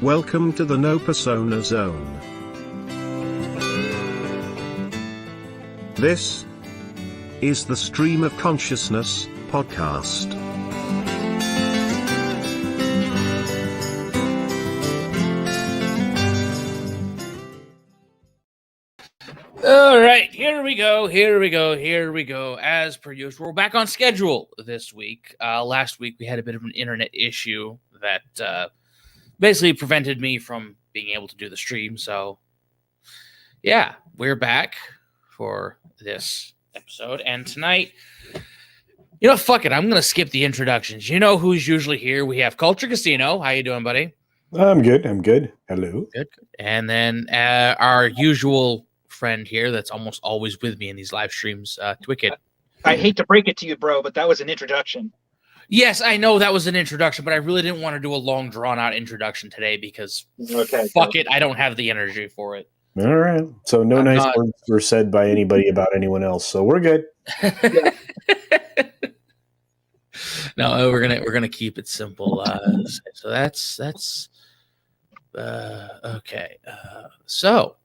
Welcome to the No Persona Zone. This is the Stream of Consciousness podcast. All right, here we go. As per usual, we're back on schedule this week. Last week, we had a bit of an internet issue that basically prevented me from being able to do the stream. So, yeah, we're back for this episode. And tonight, you know, fuck it. I'm going to skip the introductions. You know who's usually here. We have Culture Casino. How you doing, buddy? I'm good. Hello. Good. And then our usual friend here that's almost always with me in these live streams, Twicket. I hate to break it to you, bro, but that was an introduction. Yes, I know that was an introduction, but I really didn't want to do a long, drawn-out introduction today because fuck it, I don't have the energy for it. All right. So no nice words were said by anybody about anyone else, so we're good. No, we're gonna keep it simple. So that's okay. So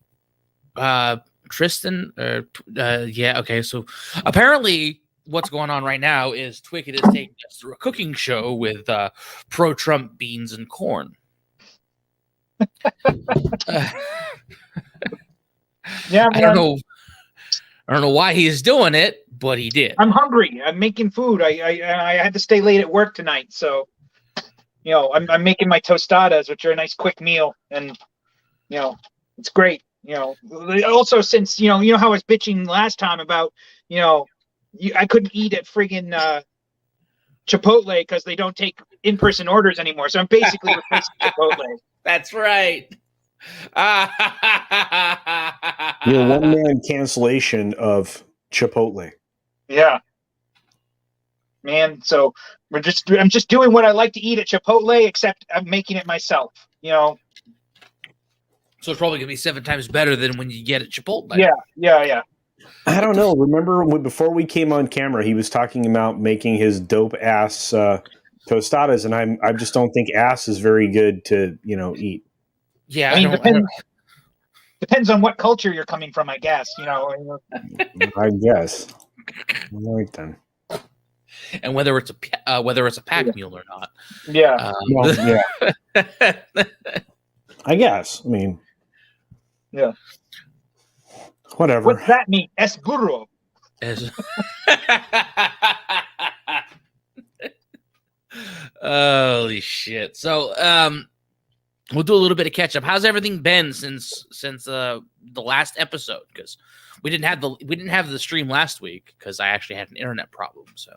Tristan, yeah, okay. So apparently, what's going on right now is Twicket is taking us through a cooking show with pro-Trump beans and corn. Yeah, I don't know why he's doing it, but he did. I'm hungry. I'm making food. I had to stay late at work tonight, so you know I'm making my tostadas, which are a nice quick meal, and you know it's great. You know, also since you know how I was bitching last time about I couldn't eat at friggin' Chipotle because they don't take in-person orders anymore. So I'm basically replacing Chipotle. That's right. You're one-man cancellation of Chipotle. Yeah, man. So I'm just doing what I like to eat at Chipotle, except I'm making it myself. You know. So it's probably gonna be 7 times better than when you get at Chipotle. Yeah. I don't know. Remember before we came on camera, he was talking about making his dope ass tostadas, and I just don't think ass is very good to eat. Yeah, I mean, depends on what culture you're coming from, I guess. I guess. All right then. And whether it's a pack mule or not. Yeah. Yeah. I guess. I mean. Yeah. Whatever. What's that mean? Es burro. Holy shit. So we'll do a little bit of catch up. How's everything been since the last episode? Because we didn't have the stream last week because I actually had an internet problem. So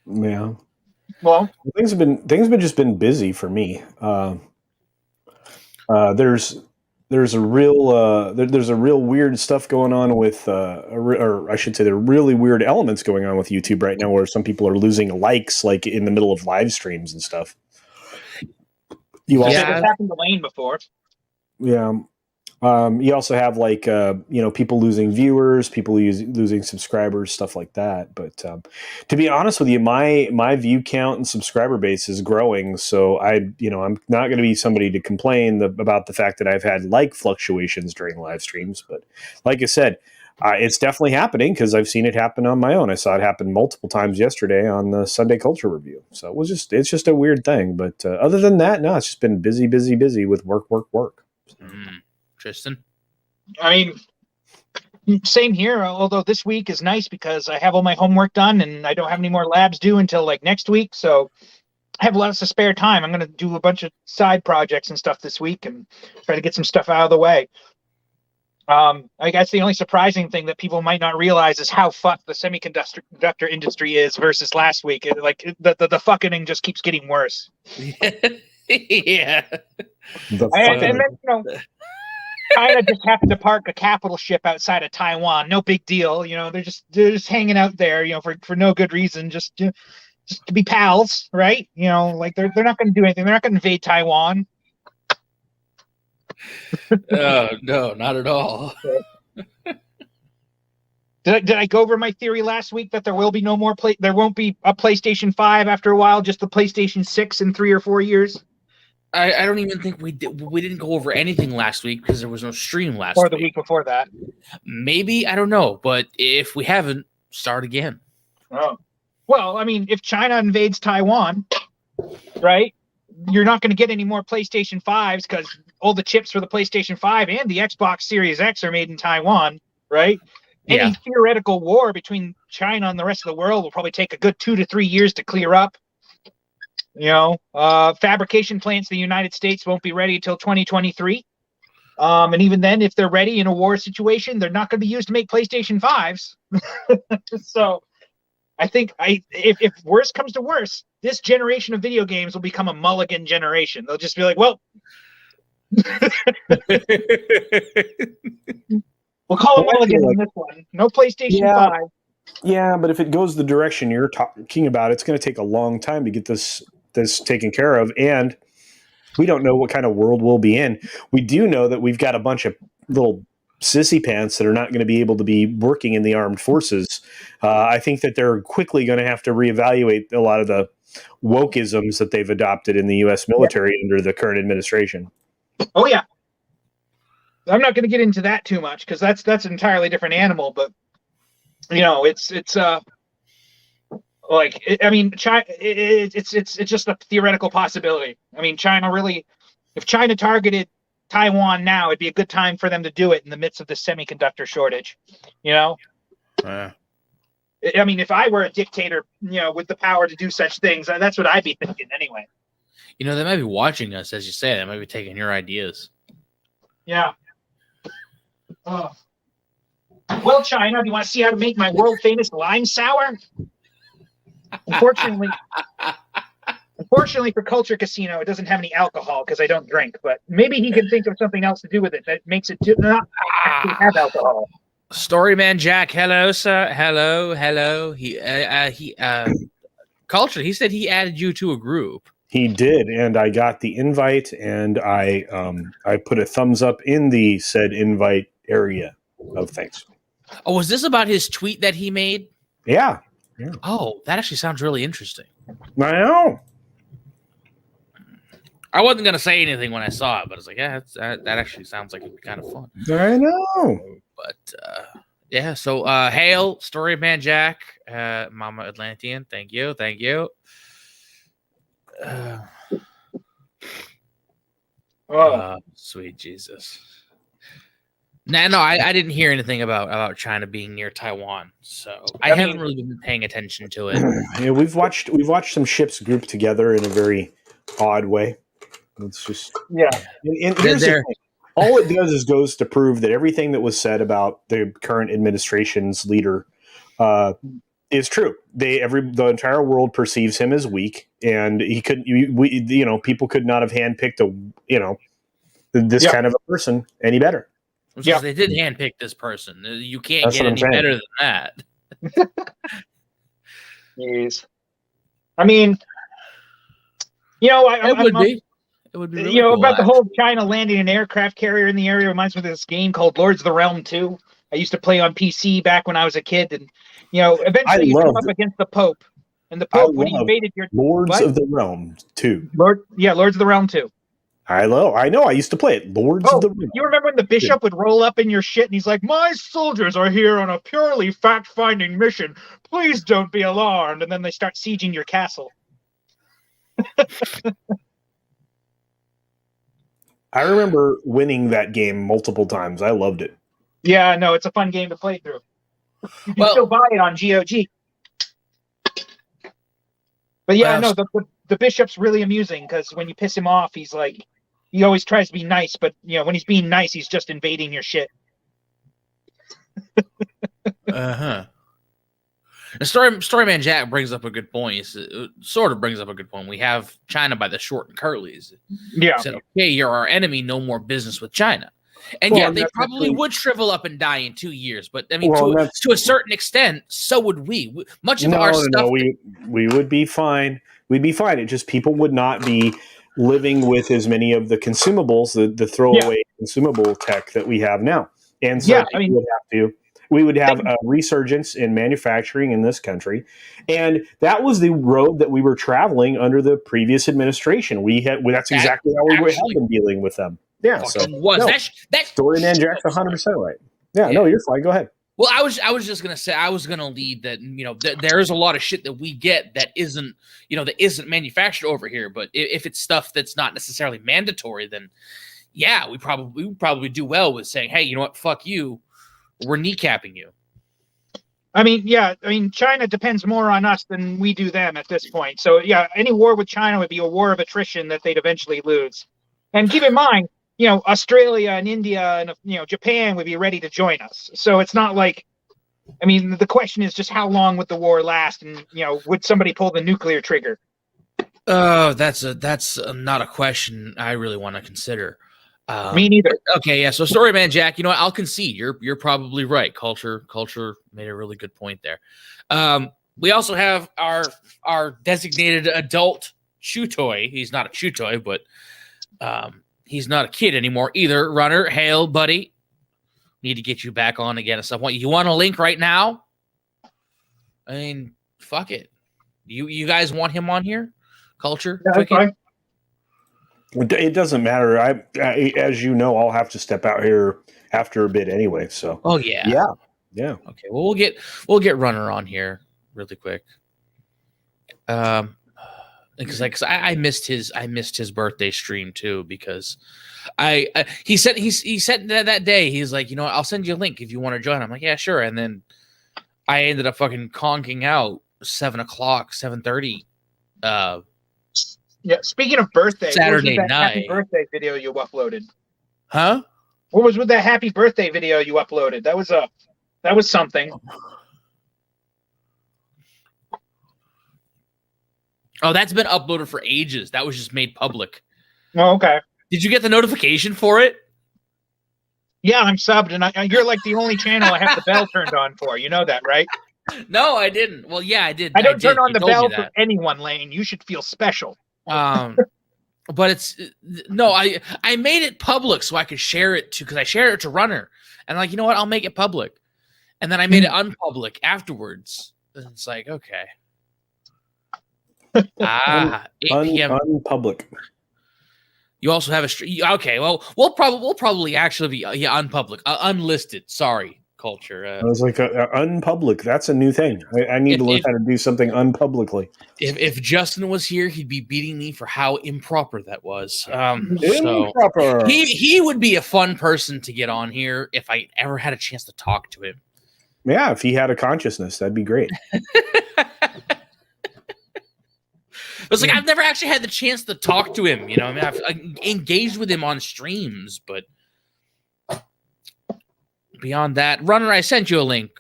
yeah. Well, things have been busy for me. There's a real weird stuff going on with, or I should say, there are really weird elements going on with YouTube right now, where some people are losing likes, like in the middle of live streams and stuff. It's happened to Lane before. Yeah. You also have like people losing viewers, people losing subscribers, stuff like that. But to be honest with you, my view count and subscriber base is growing. So I'm not going to be somebody to complain about the fact that I've had like fluctuations during live streams. But like I said, it's definitely happening because I've seen it happen on my own. I saw it happen multiple times yesterday on the Sunday Culture Review. So it's just a weird thing. But other than that, no, it's just been busy with work. Tristan? I mean, same here, although this week is nice because I have all my homework done and I don't have any more labs due until like next week. So I have lots of spare time. I'm going to do a bunch of side projects and stuff this week and try to get some stuff out of the way. I guess the only surprising thing that people might not realize is how fucked the semiconductor industry is versus last week. The fucking just keeps getting worse. Yeah. China just happened to park a capital ship outside of Taiwan. No big deal, they're just hanging out there, for no good reason, just to be pals, right? Like they're not going to do anything. They're not going to invade Taiwan. Oh no, not at all. Did I go over my theory last week that there will be no more there won't be a PlayStation 5 after a while, just the PlayStation 6 in 3 or 4 years? I don't even think we didn't go over anything last week because there was no stream last Or week. the week before that. Maybe, I don't know, but if we haven't, start again. Oh. Well, I mean, if China invades Taiwan, right, you're not going to get any more PlayStation 5s because all the chips for the PlayStation 5 and the Xbox Series X are made in Taiwan, right? Yeah. Any theoretical war between China and the rest of the world will probably take a good 2 to 3 years to clear up. Fabrication plants in the United States won't be ready until 2023. And even then, if they're ready in a war situation, they're not going to be used to make PlayStation 5s. So I think if worse comes to worse, this generation of video games will become a mulligan generation. They'll just be like, well, we'll call it mulligan on this one. No PlayStation 5. Yeah, but if it goes the direction you're talking about, it's going to take a long time to get this taken care of, and we don't know what kind of world we'll be in. We do know that we've got a bunch of little sissy pants that are not going to be able to be working in the armed forces. I think that they're quickly going to have to reevaluate a lot of the wokeisms that they've adopted in the U.S. military under the current administration. Oh yeah, I'm not going to get into that too much because that's an entirely different animal. But it's China. It's just a theoretical possibility. I mean, China really, if China targeted Taiwan now, it'd be a good time for them to do it in the midst of the semiconductor shortage. I mean, if I were a dictator, with the power to do such things, that's what I'd be thinking anyway. They might be watching us, as you say. They might be taking your ideas. Yeah. Well, China, do you want to see how to make my world famous lime sour? Unfortunately for Culture Casino, it doesn't have any alcohol because I don't drink. But maybe he can think of something else to do with it that makes it not actually have alcohol. Storyman Jack, hello, sir. Hello. Culture. He said he added you to a group. He did, and I got the invite, and I put a thumbs up in the said invite area of things. Oh, was this about his tweet that he made? Yeah. Oh, that actually sounds really interesting. I know. I wasn't going to say anything when I saw it, but I was like, yeah, that actually sounds like it'd be kind of fun. I know. But, yeah, so hail, Storyman Jack, Mama Atlantean. Thank you. Sweet Jesus. No, I didn't hear anything about China being near Taiwan, so I haven't really been paying attention to it. Yeah, we've watched some ships grouped together in a very odd way. It's just And here's the thing. All it does is goes to prove that everything that was said about the current administration's leader is true. The entire world perceives him as weak, and he could people could not have handpicked this kind of a person any better. Because they did handpick this person. You can't get any better than that. Jeez. I mean, it would be. It would be really cool, about the whole China landing an aircraft carrier in the area reminds me of this game called Lords of the Realm 2. I used to play on PC back when I was a kid, and eventually you come up against the Pope, and the Pope when he invaded your Lords of the Realm 2. Lords of the Realm 2. I know. I used to play it. Lords of the Realm. You remember when the bishop would roll up in your shit and he's like, "My soldiers are here on a purely fact-finding mission. Please don't be alarmed." And then they start sieging your castle. I remember winning that game multiple times. I loved it. Yeah, no, it's a fun game to play through. You can still buy it on GOG. But yeah, the bishop's really amusing because when you piss him off, he's like, he always tries to be nice, but when he's being nice, he's just invading your shit. And Storyman Jack brings up a good point. Sort of brings up a good point. We have China by the short and curlies. Yeah. He said, okay, you're our enemy. No more business with China. And they probably would shrivel up and die in 2 years. But I mean, to a certain extent, so would we. Much of our stuff. No, we would be fine. We'd be fine. It just people would not be living with as many of the consumables, the throwaway consumable tech that we have now. And so would have to we would have a resurgence in manufacturing in this country, and that was the road that we were traveling under the previous administration. That's exactly how we have been dealing with them. Yeah, so that Storyman Jack's 100% right. Yeah, no, you're fine. Go ahead. Well, I was just gonna say, I was gonna lead that. There's a lot of shit that we get that isn't manufactured over here. But if it's stuff that's not necessarily mandatory, then we probably do well with saying, hey, you know what, fuck you, we're kneecapping you. I mean, China depends more on us than we do them at this point. So any war with China would be a war of attrition that they'd eventually lose. And keep in mind, Australia and India and, Japan would be ready to join us. So it's not like, I mean, the question is just how long would the war last? And, would somebody pull the nuclear trigger? Oh, that's not a question I really want to consider. Me neither. Okay. Yeah. So Storyman Jack, you know what? I'll concede. You're probably right. Culture made a really good point there. We also have our designated adult chew toy. He's not a chew toy, but, he's not a kid anymore either. Runner, hail, buddy. Need to get you back on again at some point. You want a link right now? I mean, fuck it. You guys want him on here? Culture? Yeah, that's fine. It doesn't matter. I, as you know, I'll have to step out here after a bit anyway. So. Oh yeah. Yeah. Okay. Well, we'll get Runner on here really quick. Because I missed his birthday stream too, because he said that day he's like, I'll send you a link if you want to join. I'm like, yeah, sure. And then I ended up fucking conking out 7:30. Yeah. Speaking of birthday, Saturday what was with that night. happy birthday video you uploaded? Huh? What was with that happy birthday video you uploaded? That was something. Oh, that's been uploaded for ages. That was just made public. Oh, okay. Did you get the notification for it? Yeah, I'm subbed, and you're like the only channel I have the bell turned on for. You know that, right? No, I didn't. Well, yeah, I did. I don't turn on the bell for anyone, Lane. You should feel special. But I made it public so I could share it because I shared it to Runner, and I'm like, you know what? I'll make it public, and then I made it unpublic afterwards. And it's like, okay. 8 p.m. Unpublic. You also have a stream. Okay, well, we'll probably actually be unpublic, unlisted. Sorry, Culture. I was like, unpublic. That's a new thing. I need to learn how to do something unpublicly. If Justin was here, he'd be beating me for how improper that was. Improper. So he would be a fun person to get on here if I ever had a chance to talk to him. Yeah, if he had a consciousness, that'd be great. It's like I've never actually had the chance to talk to him. I mean, I've engaged with him on streams, but beyond that, Runner, I sent you a link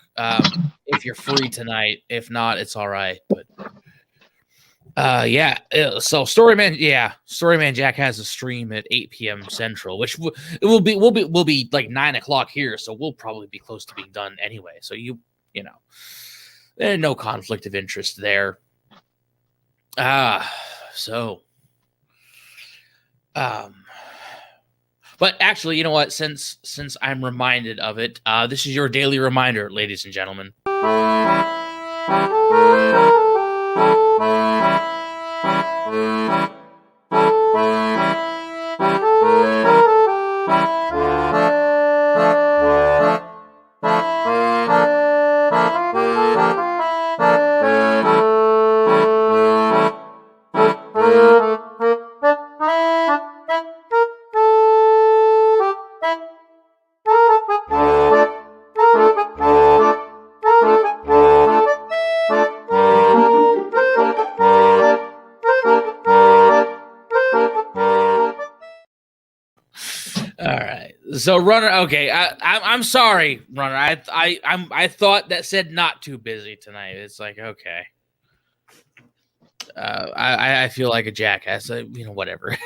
if you're free tonight. If not, it's all right. But so Storyman Jack has a stream at 8 p.m. Central, which will be like 9 o'clock here, so we'll probably be close to being done anyway. So there's no conflict of interest there. But actually, you know what? Since I'm reminded of it, this is your daily reminder, ladies and gentlemen. So Runner, okay, I'm sorry, Runner. I thought that said not too busy tonight. It's like, okay. I feel like a jackass. Whatever.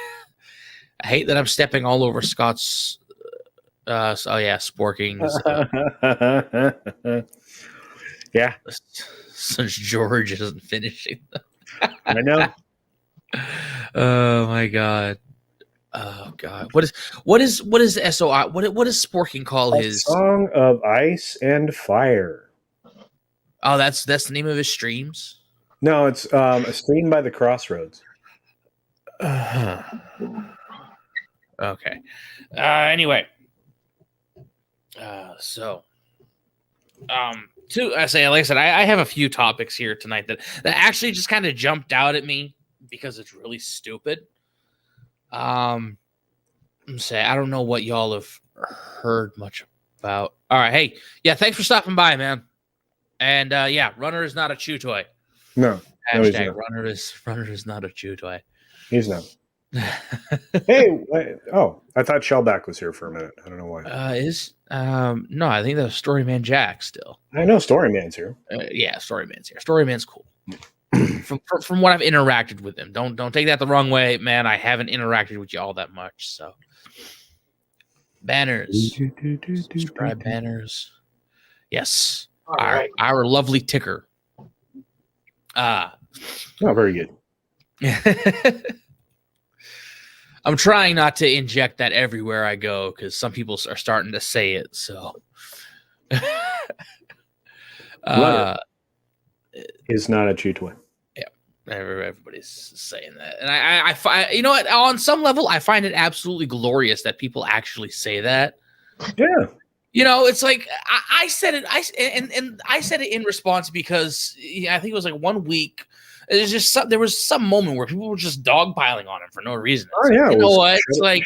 I hate that I'm stepping all over Scott's. Sporkings. Yeah. Since George isn't finishing them. I know. Oh my god. Oh God, what is SOI? What does Sporking call A his? Song of Ice and Fire. Oh, that's the name of his streams. No, it's a stream by the Crossroads. Okay. Anyway. Like I said, I have a few topics here tonight that actually just kind of jumped out at me because it's really stupid. I don't know what y'all have heard much about. All right, hey, yeah, thanks for stopping by, man. And yeah, Runner is not a chew toy. No, he's not. Runner is not a chew toy. He's not. Hey, I thought Shellback was here for a minute. I don't know why. No, I think that was Storyman Jack still. I know Storyman's here. Yeah, Storyman's here. Storyman's cool. from what I've interacted with him, don't take that the wrong way, man. I haven't interacted with you all that much, so banners, subscribe banners. Yes, our lovely ticker. Oh, very good. I'm trying not to inject that everywhere I go because some people are starting to say it. So, is not a chew toy. Yeah, everybody's saying that, and I find, you know what? On some level, I find it absolutely glorious that people actually say that. Yeah, you know, it's like I said it. I said it in response because I think it was like 1 week. There was some moment where people were just dogpiling on him for no reason. Oh yeah, you know what? It's like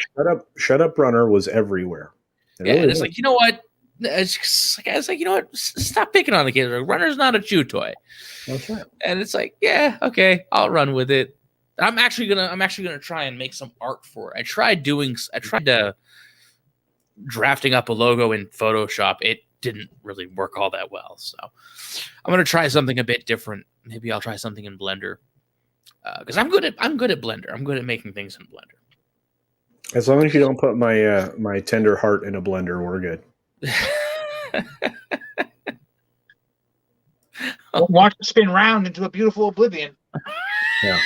shut up, Runner was everywhere. And it's like, you know what? It's like, you know what? Stop picking on the kid. Runner's not a chew toy. That's right. And it's like, yeah, okay, I'll run with it. I'm actually gonna try and make some art for it. I tried drafting up a logo in Photoshop. It didn't really work all that well, so I'm gonna try something a bit different. Maybe I'll try something in Blender because I'm good at Blender. I'm good at making things in Blender. As long as you don't put my my tender heart in a blender, we're good. Watch it spin round into a beautiful oblivion. Yeah.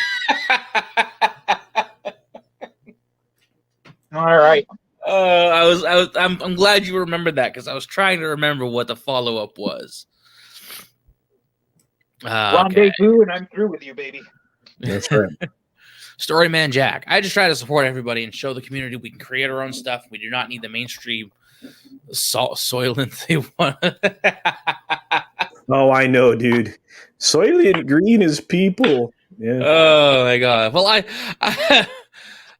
All right. I'm glad you remembered that because I was trying to remember what the follow up was. Rendezvous, and I'm through with you, baby. That's right. Storyman Jack. I just try to support everybody and show the community we can create our own stuff. We do not need the mainstream Soylent they want. Oh, I know, dude. Soylent Green is people. Yeah. Oh my god. Well,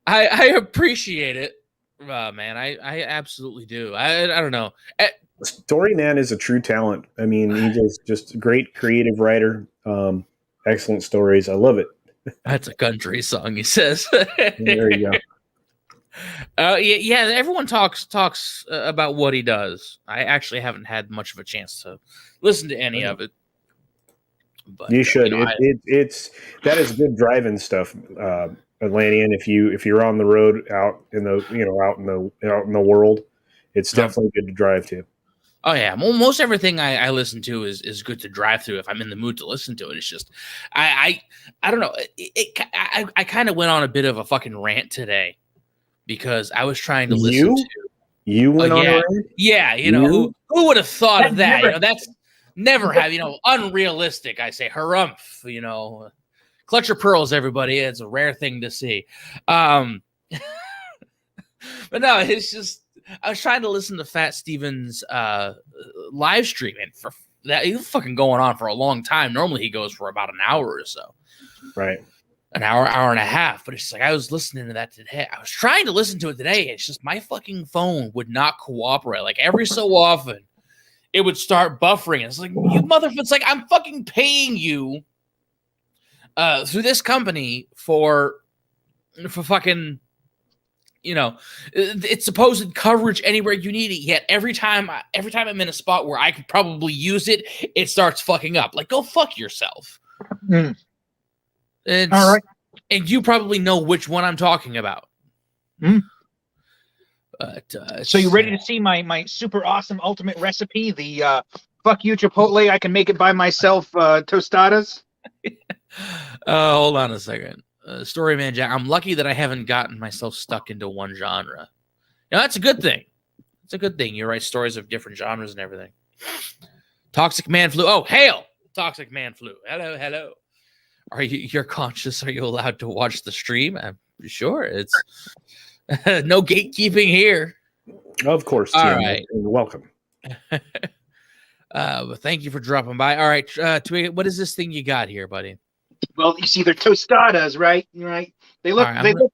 I appreciate it, man. I absolutely do. I don't know. Storyman is a true talent. I mean, he's just a great creative writer. Excellent stories. I love it. That's a country song, he says. There you go. Yeah. Everyone talks about what he does. I actually haven't had much of a chance to listen to any of it. But you should. It's that is good driving stuff, Atlantean. If you're on the road out in the world, it's definitely good to drive to. Oh yeah, most everything I listen to is good to drive through if I'm in the mood to listen to it. It's just I don't know. I kind of went on a bit of a fucking rant today because I was trying to listen to. You went on a rant? Yeah, who would have thought of that? That's never have unrealistic. I say harumph. Clutch your pearls, everybody. It's a rare thing to see. But no, it's just. I was trying to listen to Fat Steven's live stream, and for that, he's fucking going on for a long time. Normally, he goes for about an hour or so, right? An hour and a half. But it's just like I was listening to that today. I was trying to listen to it today. It's just my fucking phone would not cooperate. Like every so often, it would start buffering. It's like you motherfucker. It's like I'm fucking paying you through this company for fucking. It's supposed coverage anywhere you need it. Yet every time I'm in a spot where I could probably use it, it starts fucking up. Like, go fuck yourself. Mm. All right. And you probably know which one I'm talking about. Mm. But so you ready to see my super awesome ultimate recipe? The fuck you Chipotle, I can make it by myself tostadas. Hold on a second. Story Man Jack. I'm lucky that I haven't gotten myself stuck into one genre. Now that's a good thing. It's a good thing. You write stories of different genres and everything. Toxic Man Flu. Oh, hail! Toxic Man Flu. Hello, hello. You're conscious? Are you allowed to watch the stream? I'm sure. It's no gatekeeping here. Of course, All Tim. right. Welcome. But thank you for dropping by. All right, Twig, what is this thing you got here, buddy? Well, you see, they're tostadas, right? Right. They look. All right, they look.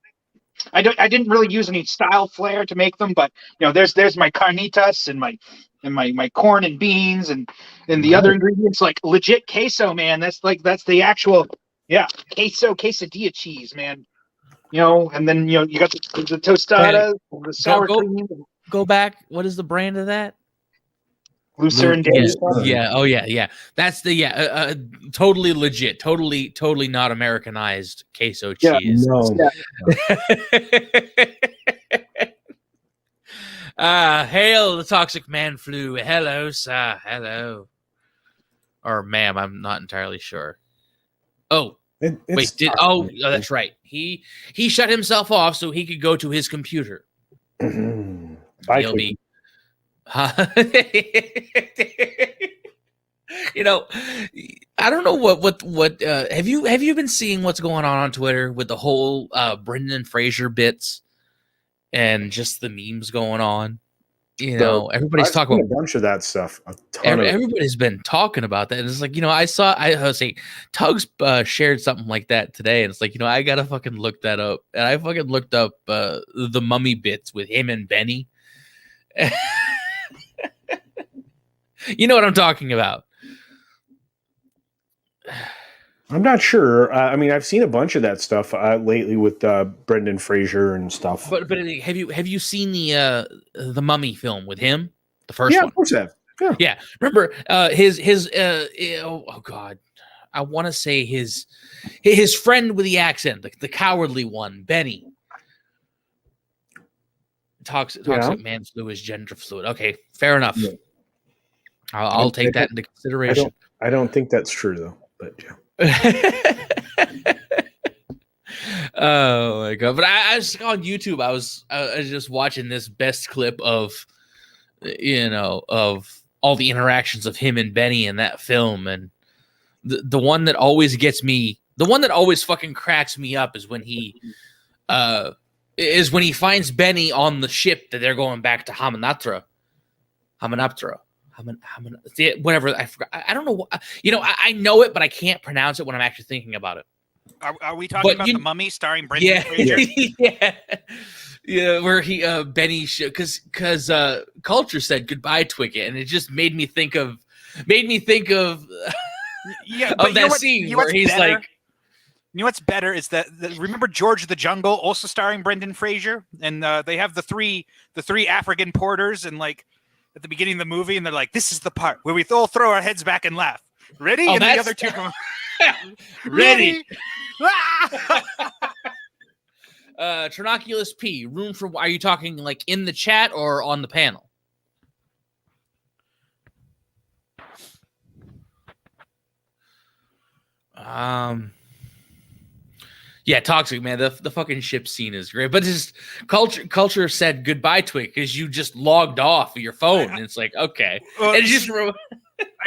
I didn't really use any style flair to make them, but there's my carnitas and my corn and beans and the other ingredients, like legit queso, man. That's the actual quesadilla cheese, man. And then you got the tostadas, the sour cream. Go back. What is the brand of that? Lucerne. Yeah. Oh yeah. That's the totally legit, totally not Americanized queso cheese. No. Hail the Toxic Man Flu. Hello, sir. Hello. Or ma'am, I'm not entirely sure. Oh. Wait, that's right. He shut himself off so he could go to his computer. He'll be I don't know what have you been seeing what's going on Twitter with the whole Brendan Fraser bits and just the memes going on? Everybody's talking about a bunch of that stuff. Everybody's been talking about that. And it's like, I was saying Tugs shared something like that today. And it's like, I got to fucking look that up. And I fucking looked up the mummy bits with him and Benny. You know what I'm talking about. I'm not sure. I've seen a bunch of that stuff lately with Brendan Fraser and stuff. But have you seen the Mummy film with him? The first one? Yeah, of course I have. Yeah. Remember his oh God, I want to say his friend with the accent, the cowardly one, Benny. Toxic Man Flu is gender fluid. Okay, fair enough. Yeah. I'll take that into consideration. I don't think that's true though. But yeah. Oh my God. But I was on YouTube. I was just watching this best clip of of all the interactions of him and Benny in that film. And the one that always gets me, the one that always fucking cracks me up is when he finds Benny on the ship that they're going back to Hamanaptra. Whatever, I forgot. I don't know. I know it, but I can't pronounce it when I'm actually thinking about it. Are we talking about The Mummy starring Brendan Fraser? Yeah, where he Benny because Culture said goodbye Twicket, and it just made me think of that scene where he's better? like. You know what's better is that remember George of the Jungle, also starring Brendan Fraser, and they have the three African porters, and like at the beginning of the movie, and they're like, "This is the part where we all throw our heads back and laugh." Ready? Oh, and the other two go, ready. Trinoculus P. Room for? Are you talking like in the chat or on the panel? Yeah, Toxic, man. The fucking ship scene is great, but just culture said goodbye to it because you just logged off of your phone, and it's like okay, and it just I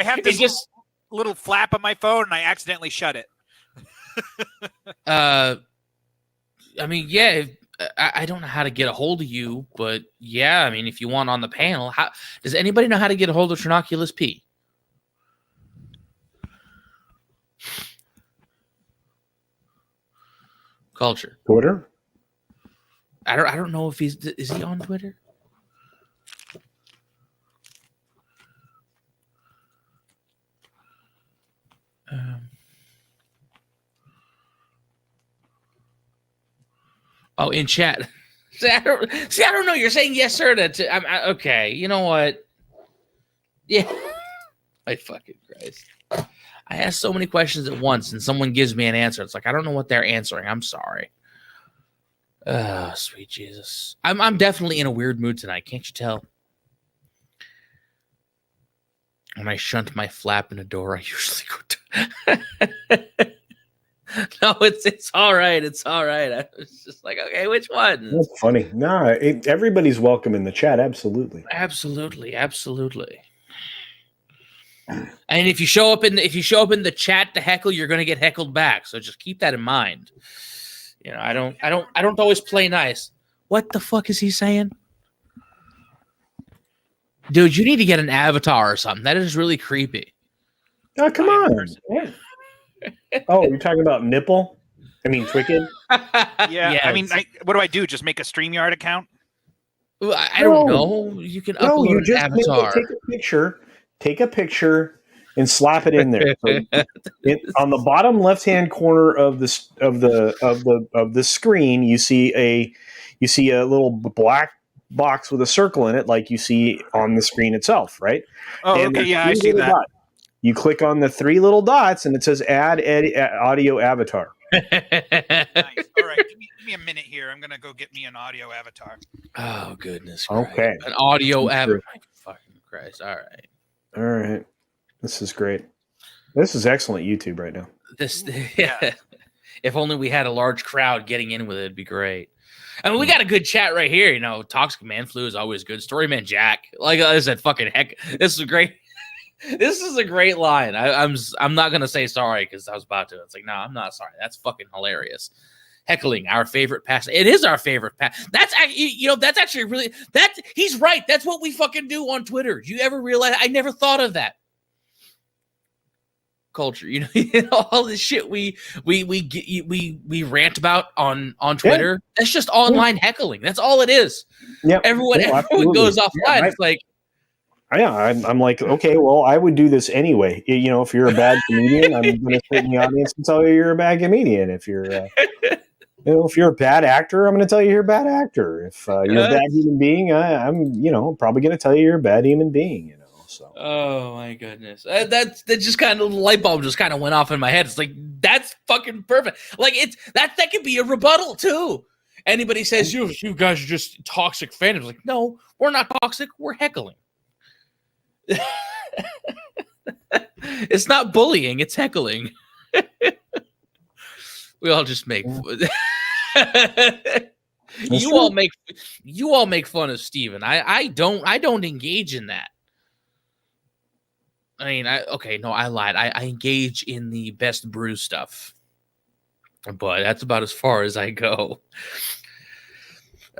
have this little flap on my phone, and I accidentally shut it. I don't know how to get a hold of you, but yeah, I mean, if you want on the panel, how does anybody know how to get a hold of Trinoculus P? Culture. Twitter? I don't know if is he on Twitter? In chat. I don't know. You're saying yes, sir. Okay. You know what? Yeah. My fucking Christ. I ask so many questions at once, and someone gives me an answer. It's like I don't know what they're answering. I'm sorry. Oh, sweet Jesus. I'm definitely in a weird mood tonight. Can't you tell? When I shunt my flap in a door, I usually go to No, it's all right. It's all right. I was just like, okay, which one? That's funny. No, everybody's welcome in the chat. Absolutely. Absolutely, absolutely. And if you show up in the chat to heckle, you're going to get heckled back. So just keep that in mind. You know, I don't always play nice. What the fuck is he saying? Dude, you need to get an avatar or something. That is really creepy. Oh, come on. Yeah. Oh, you're talking about nipple? I mean, Twicked? Yeah, Yes. I mean, what do I do? Just make a StreamYard account? I don't know. You can upload you an just avatar. take a picture, and slap it in there. So on the bottom left-hand corner of the screen, you see a little black box with a circle in it, like you see on the screen itself, right? Oh, And okay, yeah, I see that. You click on the 3 little dots, and it says "Add audio avatar." Nice. All right, give me a minute here. I'm gonna go get me an audio avatar. Oh goodness. Christ. Okay. An audio avatar. Fucking Christ. All right. This is great. This is excellent YouTube right now. Yeah. If only we had a large crowd getting in with it, it'd be great. I mean, we got a good chat right here. You know, Toxic Man Flu is always good. Storyman Jack, like I said, fucking heck, this is great. This is a great line. I'm not gonna say sorry because I was about to. It's like, no, I'm not sorry. That's fucking hilarious. Heckling, our favorite pastime. It is our favorite pastime. That's actually, that's actually really he's right. That's what we fucking do on Twitter. Do you ever realize? I never thought of that. Culture, all this shit we rant about on Twitter. Yeah. That's just online heckling. That's all it is. Yeah, everyone goes offline. It's like, yeah, I'm like, okay, well, I would do this anyway. If you're a bad comedian, I'm going to sit in the audience and tell you you're a bad comedian. If you're, if you're a bad actor, I'm going to tell you you're a bad actor. If you're a bad human being, I'm, probably going to tell you you're a bad human being. So. Oh my goodness, that just kind of the light bulb just kind of went off in my head. It's like, that's fucking perfect. Like that could be a rebuttal too. Anybody says you guys are just toxic fandoms, like, no, we're not toxic. We're heckling. It's not bullying. It's heckling. We all just make. You all make fun of Steven. I don't engage in that. I mean, I lied. I engage in the best brew stuff, but that's about as far as I go.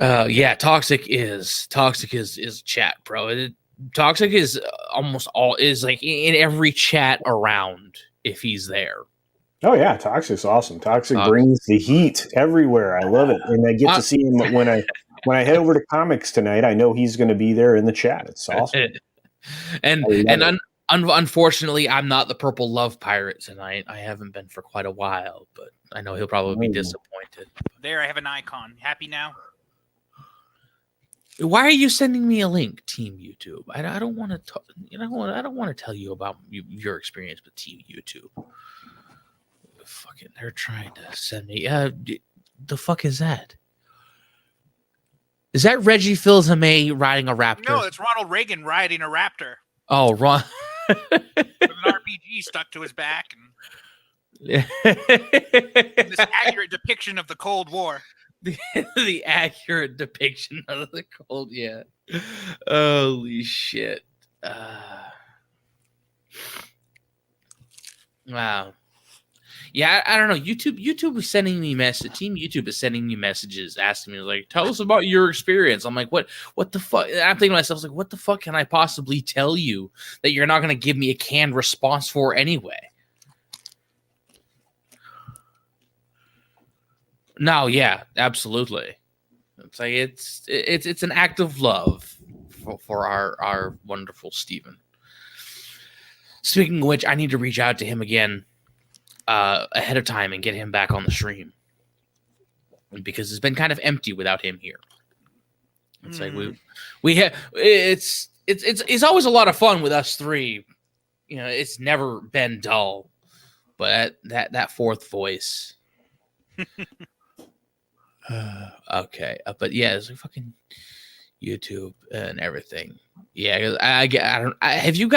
Yeah, toxic is chat, bro. Toxic is almost all is like in every chat around if he's there. Oh yeah, Toxic's awesome. Toxic brings the heat everywhere. I love it, and I get to see him when I head over to comics tonight. I know he's going to be there in the chat. It's awesome. Unfortunately, I'm not the Purple Love Pirate tonight. I haven't been for quite a while, but I know he'll probably be disappointed. There, I have an icon. Happy now? Why are you sending me a link, Team YouTube? I don't want to. I don't want to tell you about your experience with Team YouTube. Fucking, they're trying to send me. The fuck is that? Is that Reggie Fils-Aimé riding a raptor? No, it's Ronald Reagan riding a raptor. Oh, Ron. With an RPG stuck to his back. And this accurate depiction of the Cold War. The accurate depiction of the Cold, yeah. Holy shit. Wow. Yeah, I don't know. YouTube is sending me messages. Team YouTube is sending me messages asking me, like, tell us about your experience. I'm like, what the fuck? I'm thinking to myself, like, what the fuck can I possibly tell you that you're not going to give me a canned response for anyway? No, yeah, absolutely. It's like it's an act of love for our wonderful Steven. Speaking of which, I need to reach out to him again ahead of time and get him back on the stream because it's been kind of empty without him here. It's like we have it's always a lot of fun with us three. It's never been dull, but that fourth voice. Okay, but yeah, it's like fucking YouTube and everything. Yeah, I don't. Have you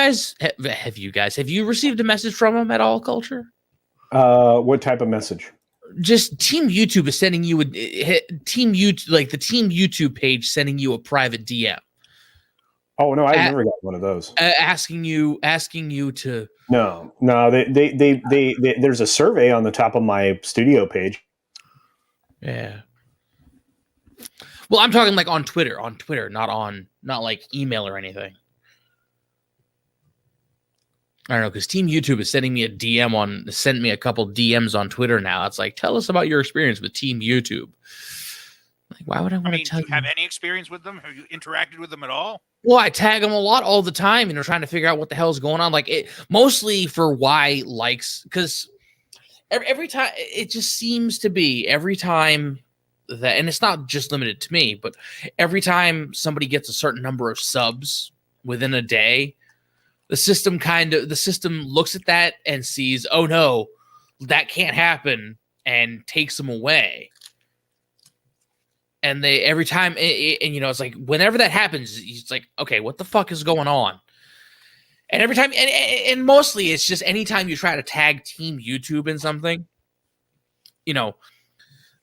received a message from him at all, Culture? What type of message? Just Team YouTube is sending you Team YouTube, like the Team YouTube page, sending you a private DM. Oh no, I've never got one of those. Asking you to. No. They there's a survey on the top of my studio page. Yeah. Well, I'm talking like on Twitter, not like email or anything. I don't know, because Team YouTube is sending me sent me a couple DMs on Twitter now. It's like, tell us about your experience with Team YouTube. Like, why would I want to tell you? Do you have any experience with them? Have you interacted with them at all? Well, I tag them a lot all the time, trying to figure out what the hell is going on. Like, it mostly for why likes, because every time it just seems to be every time that, and it's not just limited to me, but every time somebody gets a certain number of subs within a day, the system looks at that and sees, oh no, that can't happen, and takes them away. And they every time, it's like whenever that happens, it's like, okay, what the fuck is going on? And every time, and mostly it's just anytime you try to tag Team YouTube in something,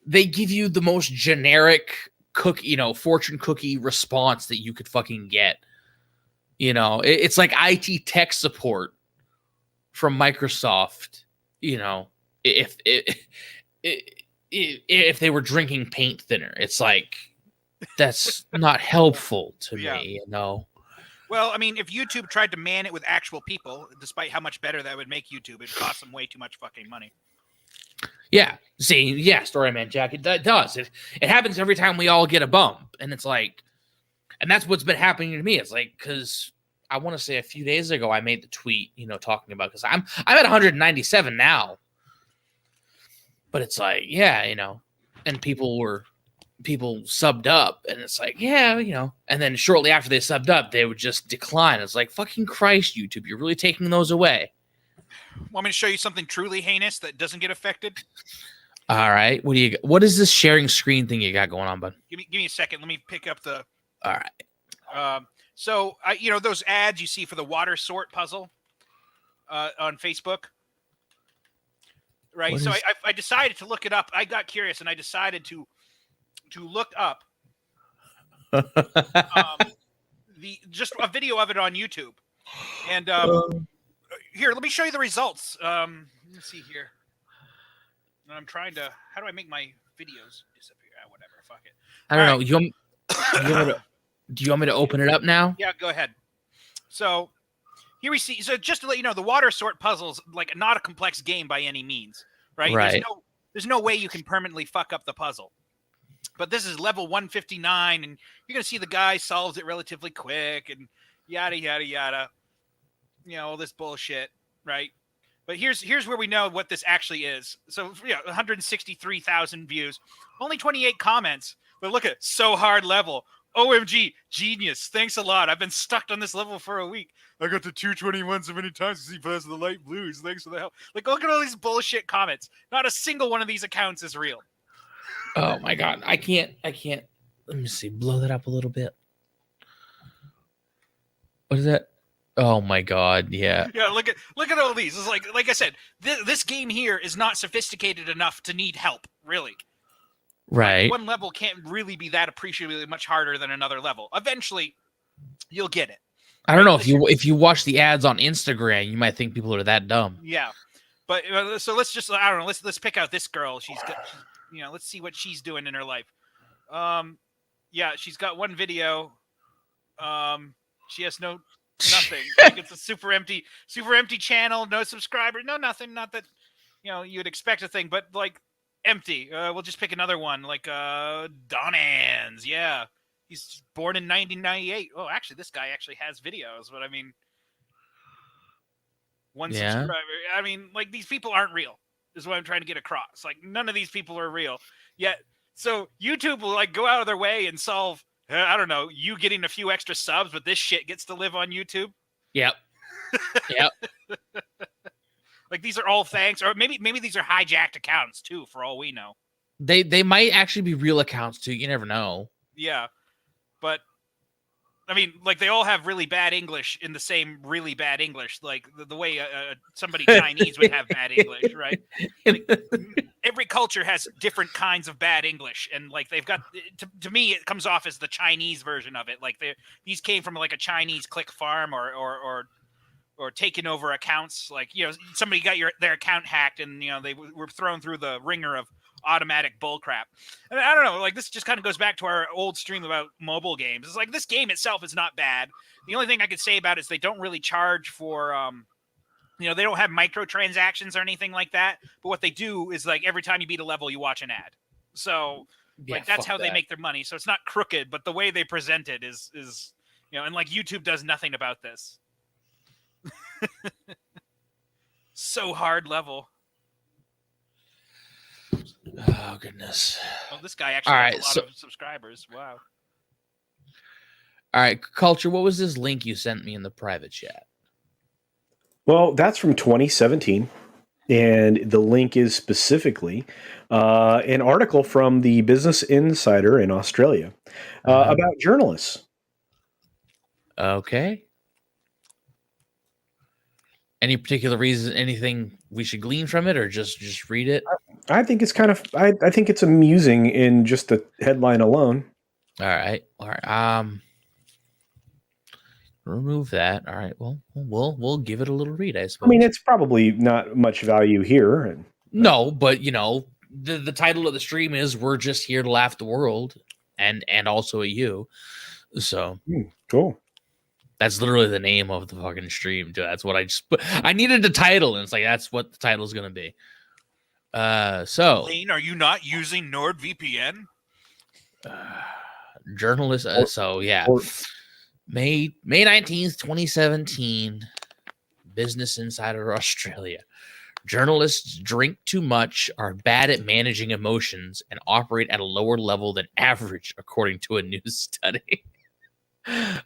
they give you the most generic fortune cookie response that you could fucking get. It's like IT tech support from Microsoft. If they were drinking paint thinner, it's like, that's not helpful to me. Well, I mean, if YouTube tried to man it with actual people, despite how much better that would make YouTube, it costs them way too much fucking money. Yeah. See, yeah, Storyman Jack, it does. It happens every time we all get a bump, and it's like, and that's what's been happening to me. It's like, because I want to say a few days ago I made the tweet, talking about, because I'm at 197 now, but it's like, yeah, and people subbed up, and it's like, yeah, and then shortly after they subbed up, they would just decline. It's like, fucking Christ, YouTube, you're really taking those away. Want me to show you something truly heinous that doesn't get affected? All right. What is this sharing screen thing you got going on, bud? Give me a second. Let me pick up the. All right. So those ads you see for the water sort puzzle on Facebook, right? So I decided to look it up. I got curious and I decided to look up just a video of it on YouTube. And here, let me show you the results. Let's see here. I'm trying to. How do I make my videos disappear? Whatever. Fuck it. I don't know. Do you want me to open it up now? Yeah, go ahead. So here we see. So just to let you know, the water sort puzzle's like not a complex game by any means, right? Right. There's no way you can permanently fuck up the puzzle. But this is level 159, and you're gonna see the guy solves it relatively quick, and yada yada yada. All this bullshit, right? But here's where we know what this actually is. So 163,000 views, only 28 comments. But look at so hard level. OMG, genius. Thanks a lot. I've been stuck on this level for a week. I got to 221 so many times to see past the light blues. Thanks for the help. Like, look at all these bullshit comments. Not a single one of these accounts is real. Oh my God. I can't. Let me see. Blow that up a little bit. What is that? Oh my God. Yeah. Yeah. Look at all these. It's like I said, this game here is not sophisticated enough to need help, really. Right. One level can't really be that appreciably much harder than another level. Eventually, you'll get it. I don't know if you watch the ads on Instagram, you might think people are that dumb. Yeah, but so let's just I don't know. Let's pick out this girl. She's got, let's see what she's doing in her life. Yeah, she's got one video. She has nothing. Like, it's a super empty channel. No subscriber. No nothing. Not that you'd expect a thing, but like. Empty. We'll just pick another one, like Donans. Yeah, he's born in 1998. Oh, actually, this guy actually has videos, but I mean, subscriber. I mean, like, these people aren't real. Is what I'm trying to get across. Like, none of these people are real. Yet, so YouTube will like go out of their way and solve. I don't know, you getting a few extra subs, but this shit gets to live on YouTube. Yep. Yep. Like, these are all thanks, or maybe these are hijacked accounts too, for all we know. They might actually be real accounts too. You never know. Yeah, but I mean, like they all have really bad English in the same really bad English, like the way somebody Chinese would have bad English, right? Like, every culture has different kinds of bad English, and like they've got to me, it comes off as the Chinese version of it. Like these came from like a Chinese click farm or taking over accounts. Like somebody got their account hacked, and they were thrown through the ringer of automatic bullcrap. And I don't know, like this just kind of goes back to our old stream about mobile games. It's like this game itself is not bad. The only thing I could say about it is they don't really charge for they don't have microtransactions or anything like that. But what they do is like every time you beat a level, you watch an ad. So like that's how they make their money. So it's not crooked, but the way they present it is and like YouTube does nothing about this. So hard level. Oh goodness! Well, this guy actually has a lot of subscribers. Wow. All right, Culture. What was this link you sent me in the private chat? Well, that's from 2017, and the link is specifically an article from the Business Insider in Australia about journalists. Okay. Any particular reason? Anything we should glean from it, or just read it? I think it's kind of. I think it's amusing in just the headline alone. All right. Remove that. All right. Well, we'll give it a little read, I suppose. I mean, it's probably not much value here. No, but the title of the stream is "We're just here to laugh at the world," and also at you. So cool. That's literally the name of the fucking stream, too. That's what I just put. I needed the title, and it's like that's what the title is going to be. So, Lane, are you not using NordVPN? Journalist. May 19th, 2017. Business Insider Australia. Journalists drink too much, are bad at managing emotions, and operate at a lower level than average, according to a new study.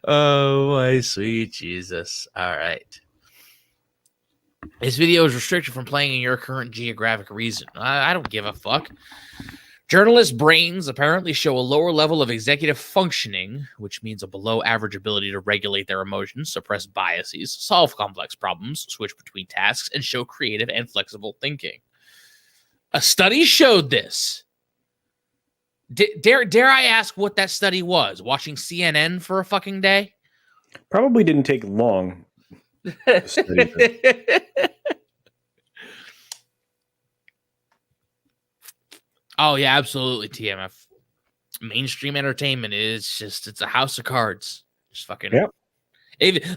Oh, my sweet Jesus. All right. This video is restricted from playing in your current geographic region. I don't give a fuck. Journalists' brains apparently show a lower level of executive functioning, which means a below average ability to regulate their emotions, suppress biases, solve complex problems, switch between tasks, and show creative and flexible thinking. A study showed this. Dare I ask what that study was? Watching CNN for a fucking day? Probably didn't take long. Oh yeah, absolutely. TMF. Mainstream entertainment is it's a house of cards. Just fucking. Yep.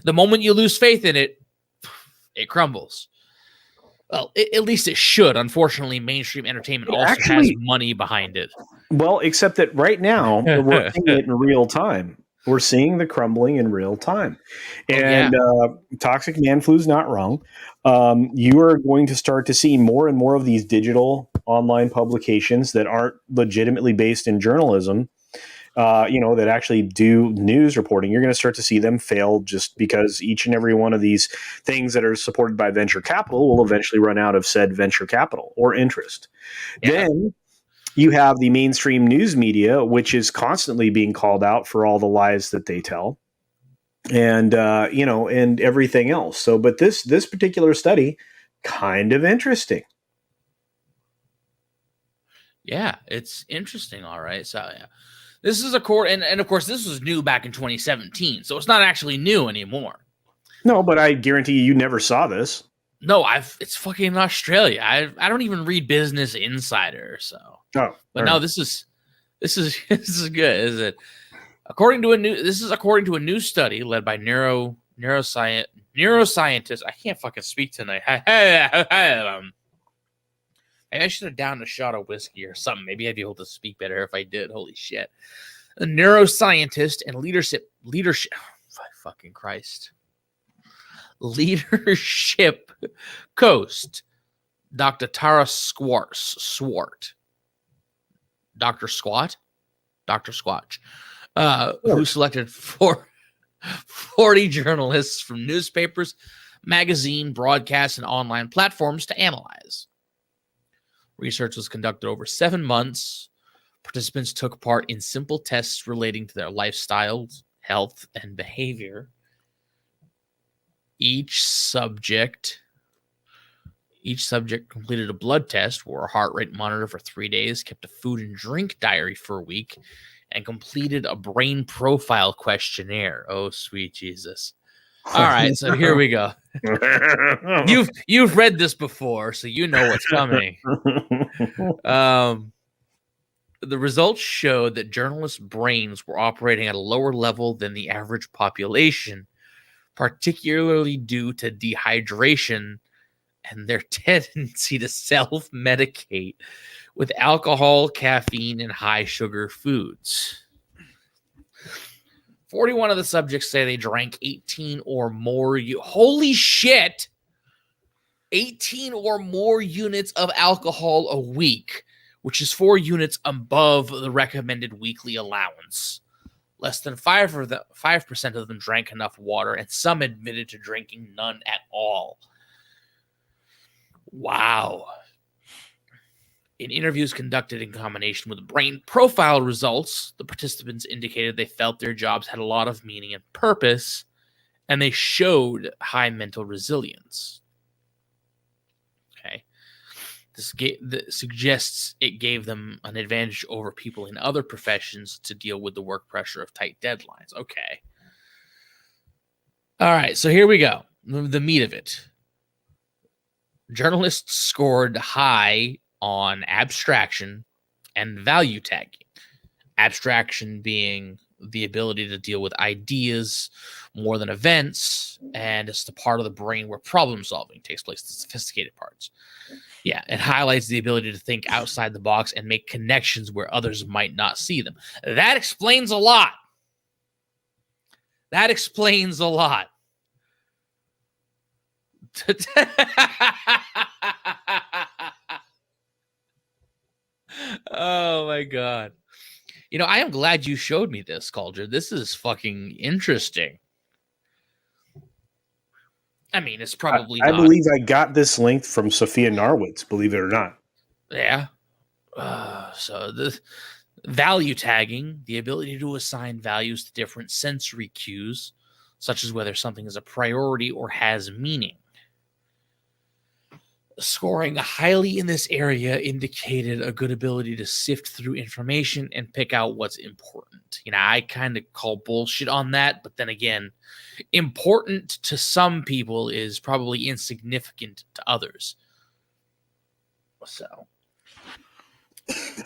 The moment you lose faith in it, it crumbles. Well, at least it should. Unfortunately, mainstream entertainment also has money behind it. Well, except that right now we're seeing it in real time. We're seeing the crumbling in real time. And Toxic Man Flu's not wrong. You are going to start to see more and more of these digital online publications that aren't legitimately based in journalism, that actually do news reporting. You're going to start to see them fail just because each and every one of these things that are supported by venture capital will eventually run out of said venture capital or interest. Yeah. Then you have the mainstream news media, which is constantly being called out for all the lies that they tell, and and everything else. So, but this particular study, kind of interesting. Yeah, it's interesting. All right, so yeah, this is and of course this was new back in 2017, so it's not actually new anymore. No, but I guarantee you never saw this. No, it's fucking Australia. I don't even read Business Insider, so. Oh, but no, this is good, is it? According to a new study led by neuroscientists. I can't fucking speak tonight. I should have downed a shot of whiskey or something. Maybe I'd be able to speak better if I did. Holy shit! A neuroscientist and leadership. Fucking Christ. Leadership Coast, Dr. Tara Swart. Dr. Squatch, who selected 40 journalists from newspapers, magazine, broadcast, and online platforms to analyze. Research was conducted over 7 months. Participants took part in simple tests relating to their lifestyles, health, and behavior. Each subject completed a blood test, wore a heart rate monitor for 3 days, kept a food and drink diary for a week, and completed a brain profile questionnaire. Oh, sweet Jesus. All right, so here we go. You've read this before, so you know what's coming. The results showed that journalists' brains were operating at a lower level than the average population, particularly due to dehydration and their tendency to self-medicate with alcohol, caffeine, and high-sugar foods. 41 of the subjects say they drank 18 or more. Holy shit! 18 or more units of alcohol a week, which is 4 units above the recommended weekly allowance. Less than 5% of them drank enough water, and some admitted to drinking none at all. Wow. In interviews conducted in combination with brain profile results, the participants indicated they felt their jobs had a lot of meaning and purpose, and they showed high mental resilience. Okay. This suggests it gave them an advantage over people in other professions to deal with the work pressure of tight deadlines. Okay. All right, so here we go. The meat of it. Journalists scored high on abstraction and value tagging. Abstraction being the ability to deal with ideas more than events, and it's the part of the brain where problem solving takes place, the sophisticated parts. Yeah, it highlights the ability to think outside the box and make connections where others might not see them. That explains a lot. That explains a lot. Oh my God. You know, I am glad you showed me this, Culture. This is fucking interesting. I mean, it's probably I not. believe I got this link from Sophia Narwitz, believe it or not. Yeah. So the value tagging, the ability to assign values to different sensory cues, such as whether something is a priority or has meaning. Scoring highly in this area indicated a good ability to sift through information and pick out what's important. You know, I kind of call bullshit on that, but then again, important to some people is probably insignificant to others. So,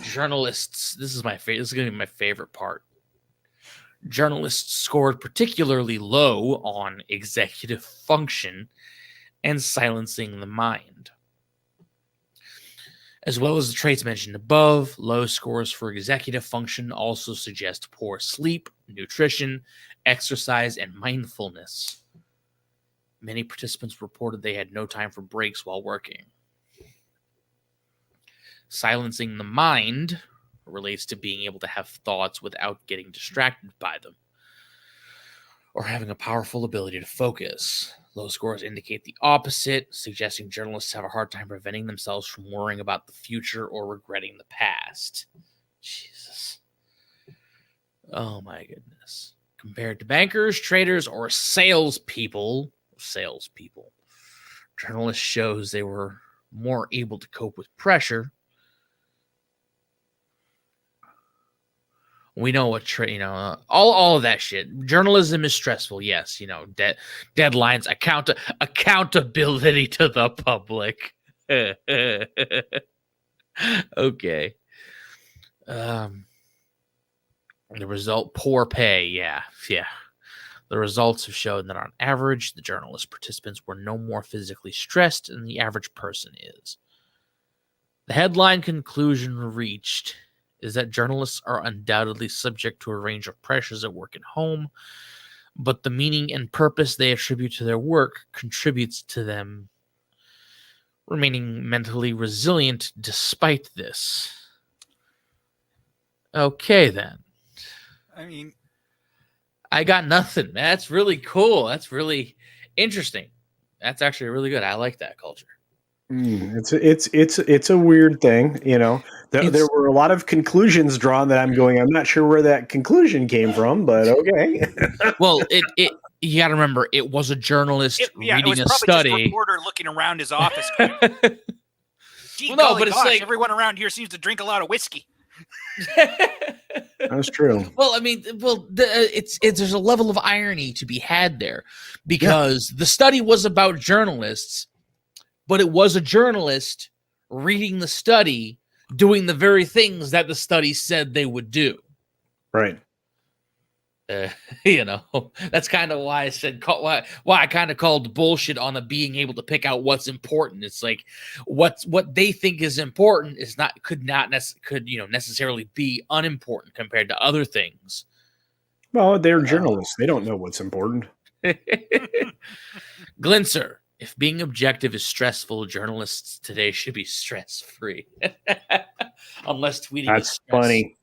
journalists, this is my favorite. This is going to be my favorite part. Journalists scored particularly low on executive function and silencing the mind. As well as the traits mentioned above, low scores for executive function also suggest poor sleep, nutrition, exercise, and mindfulness. Many participants reported they had no time for breaks while working. Silencing the mind relates to being able to have thoughts without getting distracted by them, or having a powerful ability to focus. Low scores indicate the opposite, suggesting journalists have a hard time preventing themselves from worrying about the future or regretting the past. Jesus. Oh my goodness. Compared to bankers, traders, or salespeople, journalists shows they were more able to cope with pressure. We know what all of that shit. Journalism is stressful. Yes, deadlines, accountability to the public. Okay. The result: poor pay. Yeah. The results have shown that on average, the journalist participants were no more physically stressed than the average person is. The headline conclusion reached is that journalists are undoubtedly subject to a range of pressures at work and home, but the meaning and purpose they attribute to their work contributes to them remaining mentally resilient despite this. Okay, then. I mean, I got nothing. That's really cool. That's really interesting. That's actually really good. I like that, Culture. It's a weird thing, There were a lot of conclusions drawn that I'm not sure where that conclusion came from, but okay. Well, it you got to remember, it was a journalist reading it was a probably study. just a reporter looking around his office. Gee, Well, no, golly but it's gosh, like everyone around here seems to drink a lot of whiskey. That's true. Well, I mean, it's there's a level of irony to be had there, because the study was about journalists, but it was a journalist reading the study, doing the very things that the study said they would do. Right. That's kind of why I said why I kind of called bullshit on the being able to pick out what's important. It's like what they think is important could necessarily be unimportant compared to other things. Well, they're journalists. They don't know what's important. Glinser, if being objective is stressful, journalists today should be stress-free. Unless tweeting That's is stress. funny.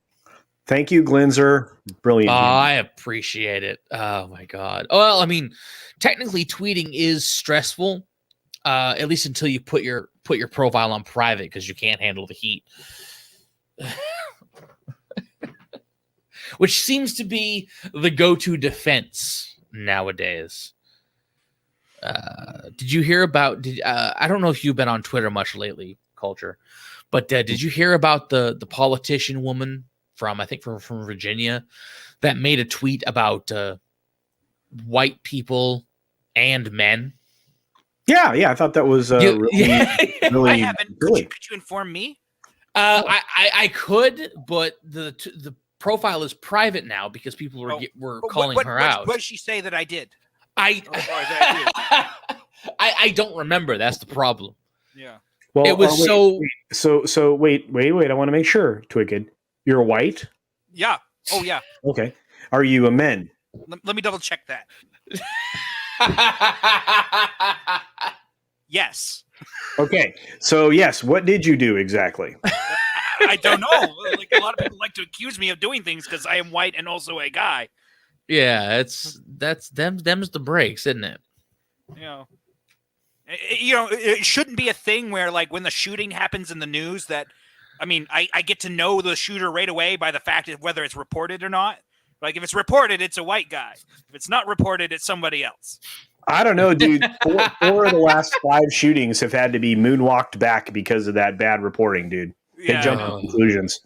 Thank you, Glinser. Brilliant. I appreciate it. Oh my god. Well, I mean, technically tweeting is stressful, at least until you put your profile on private, because you can't handle the heat. Which seems to be the go-to defense nowadays. Did you hear about? I don't know if you've been on Twitter much lately, Culture, but did you hear about the politician woman from Virginia that made a tweet about white people and men? Yeah, I thought that was really. I haven't. Could you inform me? I could, but the profile is private now because people were calling her out. What did she say that I did? I don't remember. That's the problem. Yeah. Well, it was so. Wait. I want to make sure, Twicked. You're white? Yeah. Oh, yeah. Okay. Are you a man? Let me double check that. Yes. Okay. So, yes. What did you do exactly? I don't know. Like, a lot of people like to accuse me of doing things because I am white and also a guy. Yeah, them's the breaks, isn't it? It shouldn't be a thing where, like, when the shooting happens in the news that, I mean, I get to know the shooter right away by the fact of whether it's reported or not. Like, if it's reported, it's a white guy. If it's not reported, it's somebody else. I don't know, dude. Four of the last 5 shootings have had to be moonwalked back because of that bad reporting, dude. They jumped to conclusions.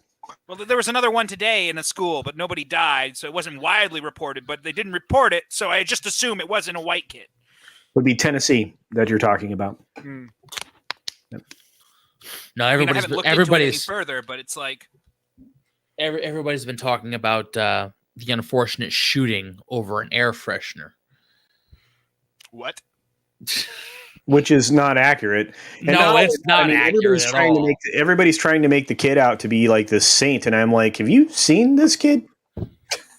Well, there was another one today in a school, but nobody died, so it wasn't widely reported, but they didn't report it, so I just assume it wasn't a white kid. Would be Tennessee that you're talking about. Yep. No, everybody's further, but it's like everybody's been talking about the unfortunate shooting over an air freshener. What? Which is not accurate. And it's not accurate at all. Everybody's trying to make the kid out to be like this saint, and I'm like, have you seen this kid?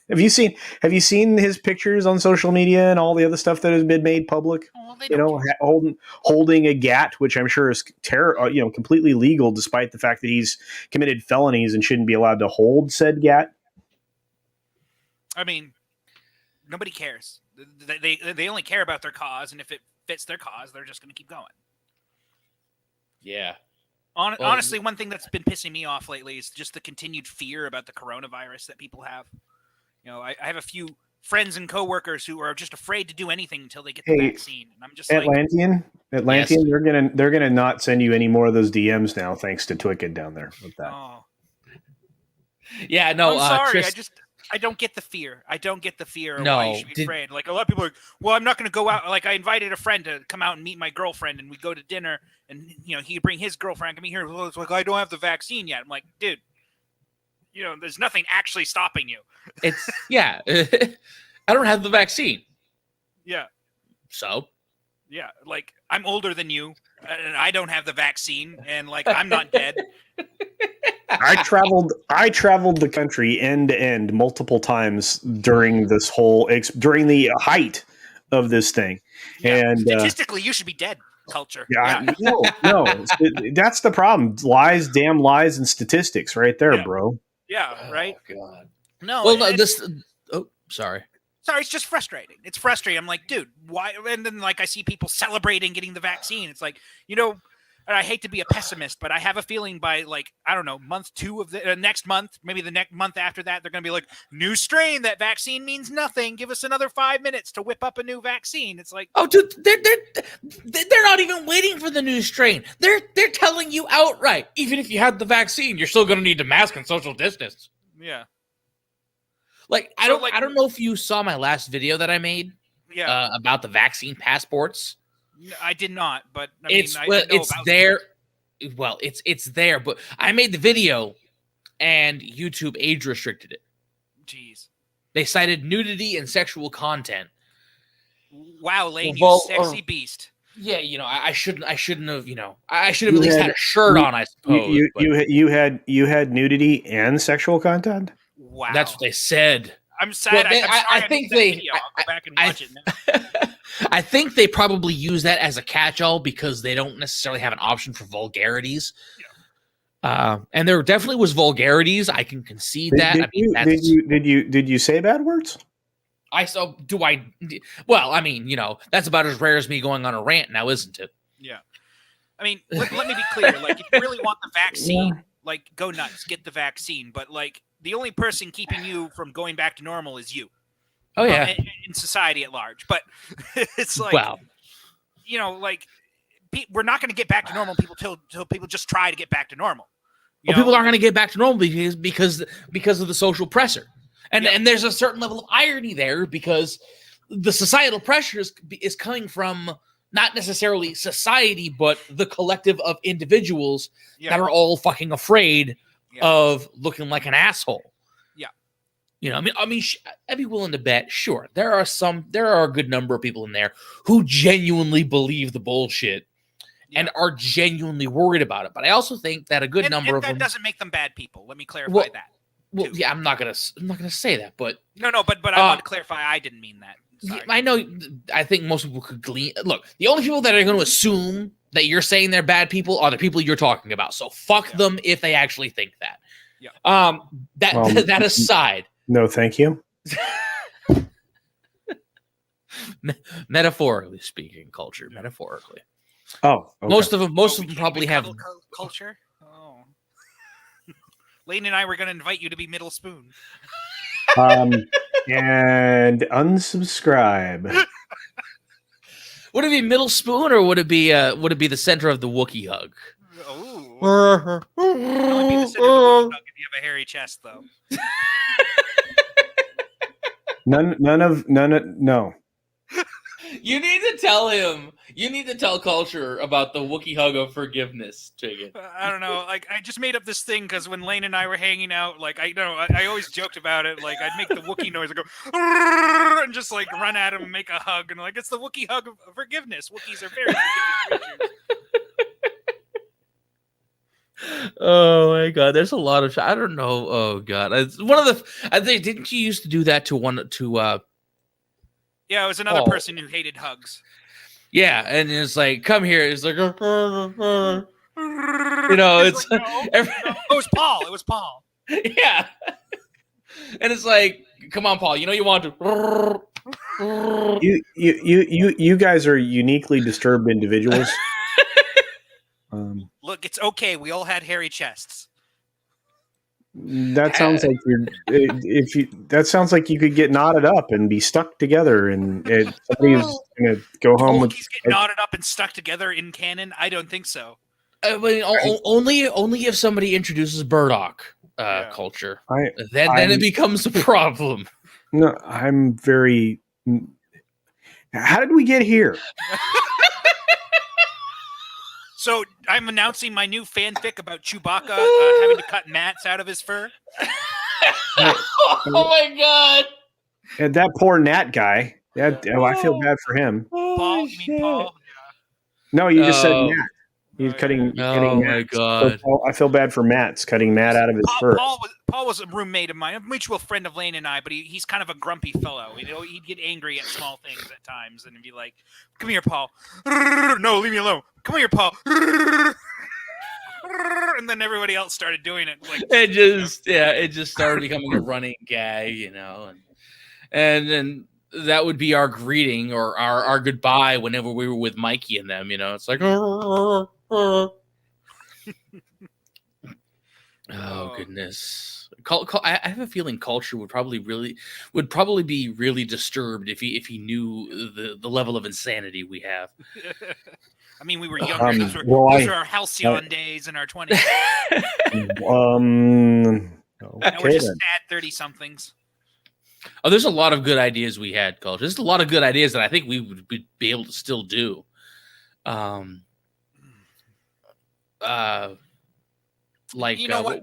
Have you seen his pictures on social media and all the other stuff that has been made public? Holding a gat, which I'm sure is completely legal, despite the fact that he's committed felonies and shouldn't be allowed to hold said gat. I mean, nobody cares. They only care about their cause, and if it fits their cause, they're just going to keep going. Yeah. Honestly, one thing that's been pissing me off lately is just the continued fear about the coronavirus that people have. I have a few friends and coworkers who are just afraid to do anything until they get the vaccine. And I'm just Atlantean, yes. they're gonna not send you any more of those DMs now, thanks to Twicked down there with that. Oh. Yeah, no. I'm sorry. I don't get the fear. I don't get the feer of why you should be afraid. Like, a lot of people are like, well, I'm not going to go out. Like, I invited a friend to come out and meet my girlfriend, and we go to dinner, and, he'd bring his girlfriend. Come here. Well, it's like, I don't have the vaccine yet. I'm like, dude, there's nothing actually stopping you. Yeah. I don't have the vaccine. Yeah. So? Yeah. Like, I'm older than you, and I don't have the vaccine, and, like, I'm not dead. I traveled the country end to end multiple times during during the height of this thing. Yeah. And statistically, you should be dead. Culture. Yeah. No. That's the problem. Damn lies, and statistics right there, bro. Yeah. Right. Oh, God. No. Well, sorry. Sorry, it's just frustrating. It's frustrating. I'm like, dude, why? And then, like, I see people celebrating getting the vaccine. It's like, and I hate to be a pessimist, but I have a feeling by like, I don't know, month 2 of the next month, maybe the next month after that, they're going to be like, new strain, that vaccine means nothing. Give us another 5 minutes to whip up a new vaccine. It's like, oh, dude, they're not even waiting for the new strain. They're telling you outright, even if you had the vaccine, you're still going to need to mask and social distance. yeah. Like, I don't know if you saw my last video that I made about the vaccine passports. I did not, but I It's know there. Well, it's there, but I made the video, and YouTube age restricted it. Jeez. They cited nudity and sexual content. Wow, Lane, you sexy beast. Yeah, I shouldn't have. I should have at least had a shirt on. I suppose you had nudity and sexual content. Wow, that's what they said. I'm sad. Well, I think they. I'll go back and watch it now. I think they probably use that as a catch-all because they don't necessarily have an option for vulgarities. Yeah. And there definitely was vulgarities. I can concede that. Did you say bad words? Well, I mean, that's about as rare as me going on a rant now, isn't it? Yeah. I mean, let me be clear. Like, if you really want the vaccine, like, go nuts, get the vaccine. But like, the only person keeping you from going back to normal is you. Oh yeah, in society at large. But it's like, like we're not going to get back to normal till people just try to get back to normal. People aren't going to get back to normal because of the social pressure, and there's a certain level of irony there because the societal pressure is coming from not necessarily society, but the collective of individuals that are all fucking afraid of looking like an asshole. I mean, I'd be willing to bet. Sure, there are a good number of people in there who genuinely believe the bullshit and are genuinely worried about it. But I also think that a good number of them doesn't make them bad people. Let me clarify that. Well, yeah, I'm not gonna say that, but no, but I want to clarify. I didn't mean that. Sorry. I know. I think most people could glean. Look, the only people that are going to assume that you're saying they're bad people are the people you're talking about. So fuck them if they actually think that. Yeah. That aside. No, thank you. Metaphorically speaking, culture. Metaphorically. Oh, okay. Most of them probably have culture. Oh, Lane and I were going to invite you to be middle spoon. And unsubscribe. Would it be middle spoon or would it be the center of the Wookiee hug? Oh, only be the center of the Wookiee hug if you have a hairy chest, though. None of no. You need to tell him. You need to tell Culture about the Wookiee hug of forgiveness, Chicken. I don't know. Like, I just made up this thing because when Lane and I were hanging out, like, I always joked about it. Like, I'd make the Wookiee noise and go, and just like run at him and make a hug, and like it's the Wookiee hug of forgiveness. Wookiees are very forgiving creatures. Oh my god, there's a lot of. I don't know. Oh god, it's one of the. I think didn't you used to do that to one to? Yeah, it was another person who hated hugs. Yeah, and it's like, come here. It's like, it's like, it was Paul. It was Paul. Yeah, and it's like, come on, Paul. You want to. You guys are uniquely disturbed individuals. Look, it's okay. We all had hairy chests. That sounds like that sounds like you could get knotted up and be stuck together, and somebody's gonna go home with. Get knotted up and stuck together in canon? I don't think so. Only if somebody introduces burdock culture. Then it becomes a problem. No, I'm very. How did we get here? So I'm announcing my new fanfic about Chewbacca having to cut mats out of his fur. Oh my god! And that poor Nat guy. I feel bad for him. Paul? You mean Paul? Yeah. No, you just said Nat. He's cutting. Oh my god! So I feel bad for Matt's cutting Matt out of his fur. Paul was a roommate of mine, a mutual friend of Lane and I, but he's kind of a grumpy fellow. He'd get angry at small things at times and be like, "Come here, Paul. No, leave me alone. Come here, Paul." And then everybody else started doing it. Like, it just started becoming a running gag, and then that would be our greeting or our goodbye whenever we were with Mikey and them. It's like, Oh goodness! I have a feeling culture would probably be really disturbed if he knew the level of insanity we have. I mean, we were younger. Those were our halcyon days in our 20s. Now we're just sad 30-somethings. Oh, there's a lot of good ideas we had, culture. There's a lot of good ideas that I think we would be able to still do. Like,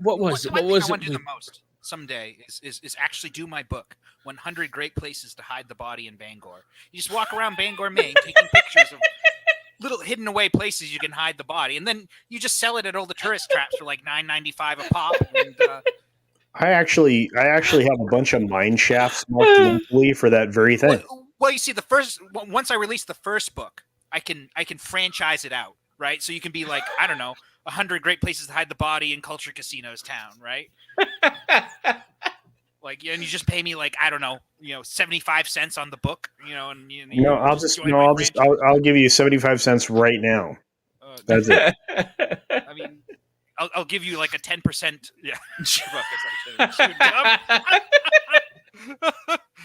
what was it? What was it? I want to do the most someday is actually do my book, 100 Great Places to Hide the Body in Bangor. You just walk around Bangor, Maine, taking pictures of little hidden away places you can hide the body, and then you just sell it at all the tourist traps for like $9.95 a pop. And, I actually have a bunch of mine shafts marked locally for that very thing. Well, you see, once I release the first book, I can franchise it out, right? So you can be like, I don't know, 100 Great Places to Hide the Body in Culture Casinos Town, right? Like, and you just pay me like, I don't know, 75 cents on the book, and I'll give you 75 cents right now. That's it. I mean, I'll give you like a 10%. Yeah.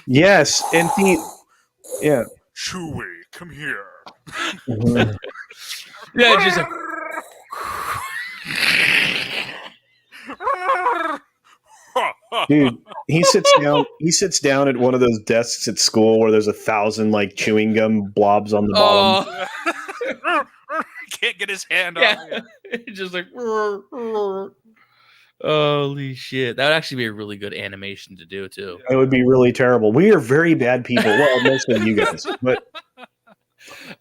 Yes, and yeah. Chewie, come here. Yeah, just. Dude, he sits down at one of those desks at school where there's 1,000 like chewing gum blobs on the bottom. Can't get his hand on it. Just like holy shit. That would actually be a really good animation to do too. It would be really terrible. We are very bad people. Well, most of you guys, but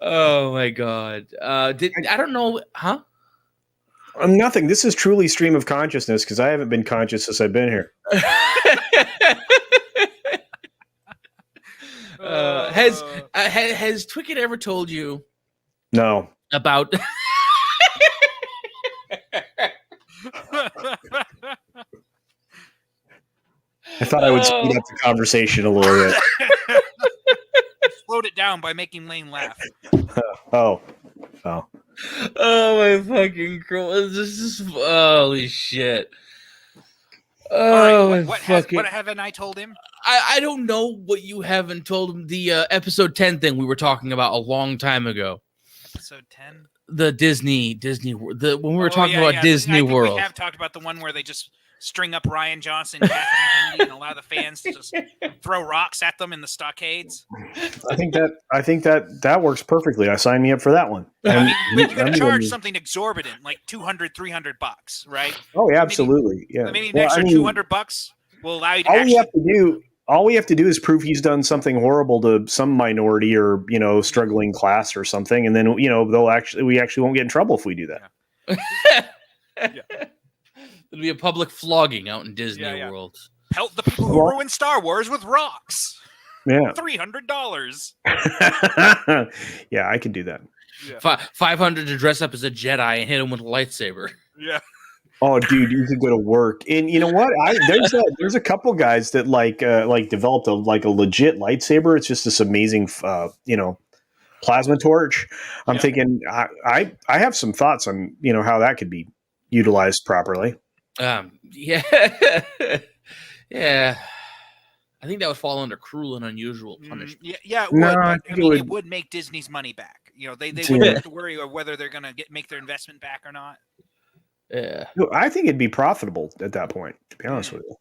oh my god. I don't know, huh? Nothing. This is truly stream of consciousness because I haven't been conscious since I've been here. Has Twicket ever told you? No. About. I thought I would speed up the conversation a little bit. Slowed it down by making Lane laugh. Oh. Oh my fucking Christ! This is holy shit. Oh, right, what haven't I told him? I don't know what you haven't told him. The episode 10 thing we were talking about a long time ago. Episode 10? The Disney when we were talking about Disney World. We have talked about the one where they just string up Ryan Johnson, Catherine Kennedy, and allow the fans to just throw rocks at them in the stockades. I think that works perfectly. I signed me up for that one. I mean, but you're going to charge something exorbitant, like $200, $300, right? Oh, yeah, absolutely. Maybe an extra $200 will allow you to all we have to do is prove he's done something horrible to some minority or, struggling class or something. And then, we actually won't get in trouble if we do that. Yeah. There'll be a public flogging out in Disney World. Pelt the people who ruined Star Wars with rocks. Yeah. $300. Yeah, I can do that. Yeah. $500 to dress up as a Jedi and hit him with a lightsaber. Yeah. Oh, dude, you could go to work, and you know what? There's a couple guys that like developed a legit lightsaber. It's just this amazing, plasma torch. I'm thinking, I have some thoughts on how that could be utilized properly. Yeah. I think that would fall under cruel and unusual punishment. It would make Disney's money back. They wouldn't have to worry about whether they're going to make their investment back or not. Yeah, I think it'd be profitable at that point. To be honest with you,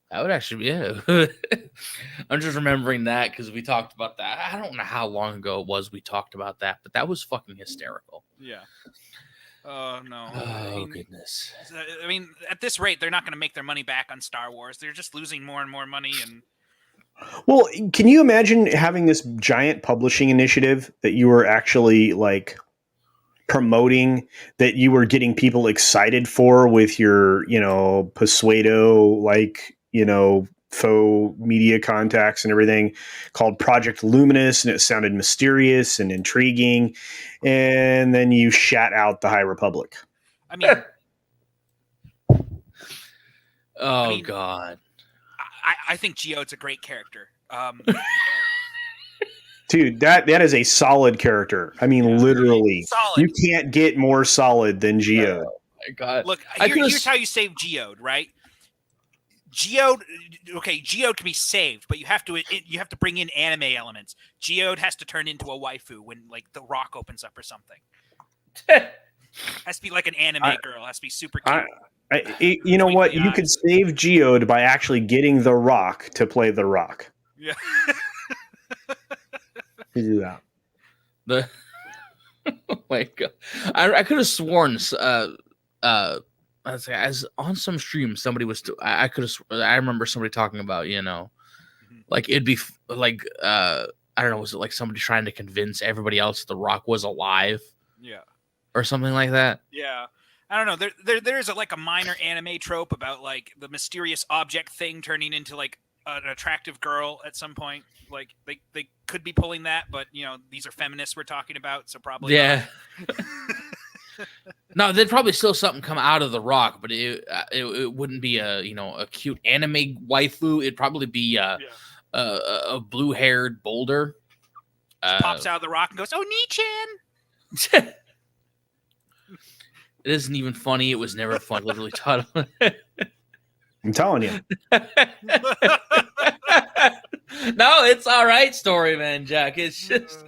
that would actually be. I'm just remembering that because we talked about that. I don't know how long ago it was we talked about that, but that was fucking hysterical. Yeah. Oh no! Oh goodness! I mean, at this rate, they're not going to make their money back on Star Wars. They're just losing more and more money. And well, can you imagine having this giant publishing initiative that you were actually like promoting, that you were getting people excited for with your, Pseudo, faux media contacts and everything, called Project Luminous, and it sounded mysterious and intriguing, and then you shat out the High Republic. I mean, God. I think Geode's a great character. Dude, that is a solid character. I mean, literally, Solid. you can't get more solid than Geode. My God. Look, here's how you save Geode, right? Geode can be saved, but you have to bring in anime elements. Geode has to turn into a waifu when like the rock opens up or something. Has to be like an anime girl. Has to be super cute. You know what? You could save Geode by actually getting The Rock to play The Rock. Yeah. You do that. Oh my God. I could have sworn as on some stream somebody was I remember somebody talking about, like it'd be like I don't know, was it like somebody trying to convince everybody else The Rock was alive? Yeah. Or something like that. Yeah. I don't know. There's a minor anime trope about like the mysterious object thing turning into like an attractive girl at some point. Like they could be pulling that, but these are feminists we're talking about, so probably not. No, there'd probably still something come out of The Rock, but it wouldn't be a cute anime waifu. It'd probably be a blue-haired boulder. Pops out of The Rock and goes, "Oh, Nichan." It isn't even funny. It was never fun. Literally taught. I'm telling you. No, it's all right, story man, Jack. It's just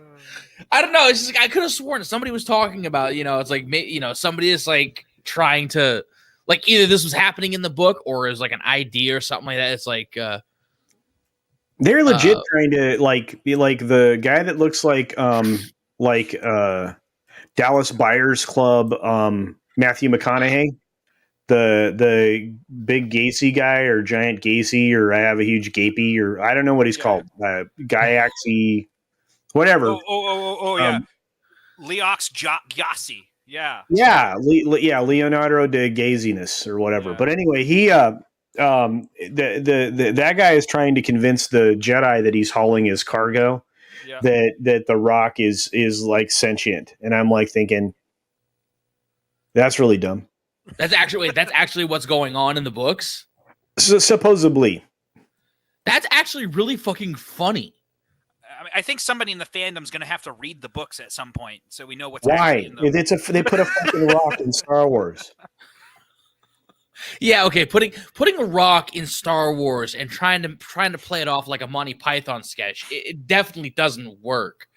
I don't know. It's just I could have sworn somebody was talking about. It's like somebody is like trying to like either this was happening in the book or it was like an idea or something like that. It's like they're legit trying to like be like the guy that looks like Dallas Buyers Club Matthew McConaughey, the big Gacy guy or giant Gacy or I have a huge gapey or I don't know what he's called, Gyaxy, whatever. Yeah, Leox Gyasi. Yeah, Leonardo de Gaziness or whatever. Yeah. But anyway, he that guy is trying to convince the Jedi that he's hauling his cargo. Yeah. That The Rock is like sentient, and I'm like thinking that's really dumb. That's actually what's going on in the books. Supposedly, that's actually really fucking funny. I think somebody in the fandom's going to have to read the books at some point, so we know what's why. They put a fucking rock in Star Wars. Yeah, okay. Putting a rock in Star Wars and trying to play it off like a Monty Python sketch, it definitely doesn't work.